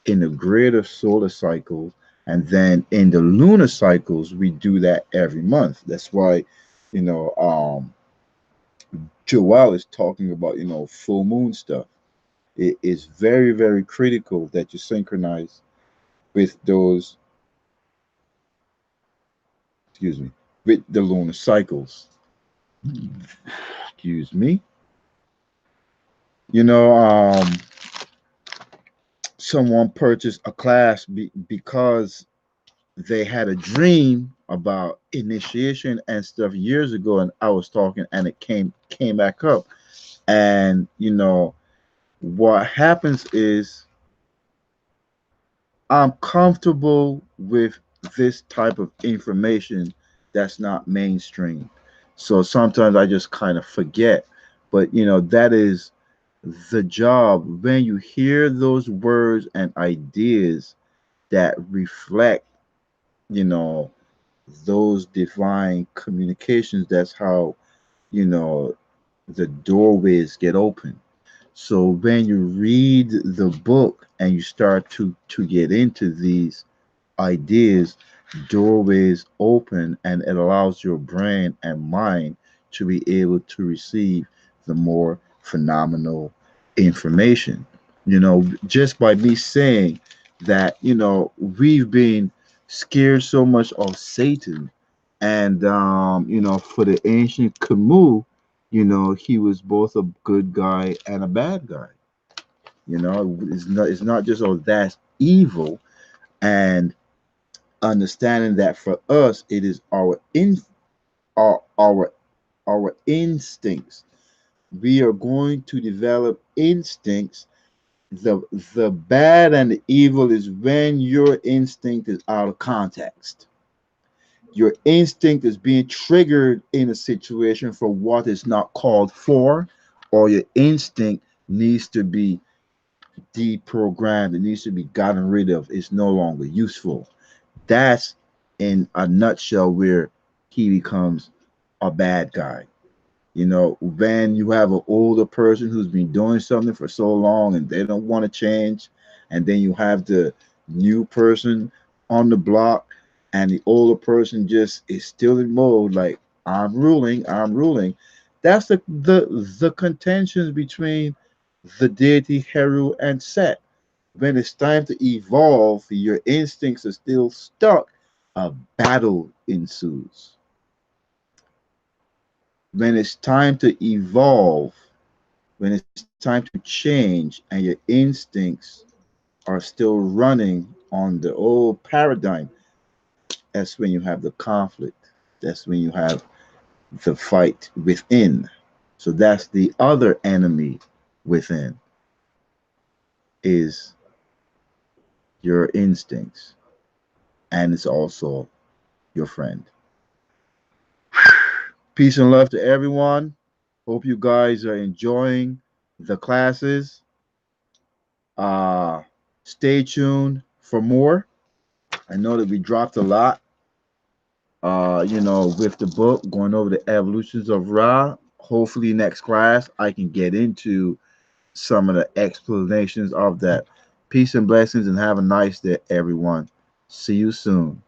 in the greater solar cycle. And then in the lunar cycles, we do that every month. That's why, you know, um, Joel is talking about, full moon stuff. It is very, very critical that you synchronize with those, excuse me, with the lunar cycles. Excuse me. You know, someone purchased a class because they had a dream about initiation and stuff years ago, and I was talking and it came back up. And what happens is I'm comfortable with this type of information that's not mainstream, so sometimes I just kind of forget. But that is the job when you hear those words and ideas that reflect you know those divine communications. That's how you know the doorways get open. So when you read the book and you start to get into these ideas, doorways open, and it allows your brain and mind to be able to receive the more phenomenal information. Just by me saying that, we've been scared so much of Satan, and for the ancient Camus, he was both a good guy and a bad guy. It's not just, oh, that's evil. And understanding that for us it is our instincts. We are going to develop instincts. The bad and the evil is when your instinct is out of context. Your instinct is being triggered in a situation for what is not called for, or your instinct needs to be deprogrammed. It needs to be gotten rid of. It's no longer useful. That's in a nutshell where he becomes a bad guy. When you have an older person who's been doing something for so long and they don't want to change, and then you have the new person on the block, and the older person just is still in mode like, I'm ruling, I'm ruling. That's the contentions between the deity Heru and Set. When it's time to evolve, your instincts are still stuck. A battle ensues. When it's time to evolve, when it's time to change and your instincts are still running on the old paradigm, that's when you have the conflict. That's when you have the fight within. So that's the other enemy within is your instincts, and it's also your friend. Peace and love to everyone. Hope you guys are enjoying the classes. Uh, Stay tuned for more. I know that we dropped a lot. With the book going over the evolutions of Ra. Hopefully, next class I can get into some of the explanations of that. Peace and blessings, and have a nice day, everyone. See you soon.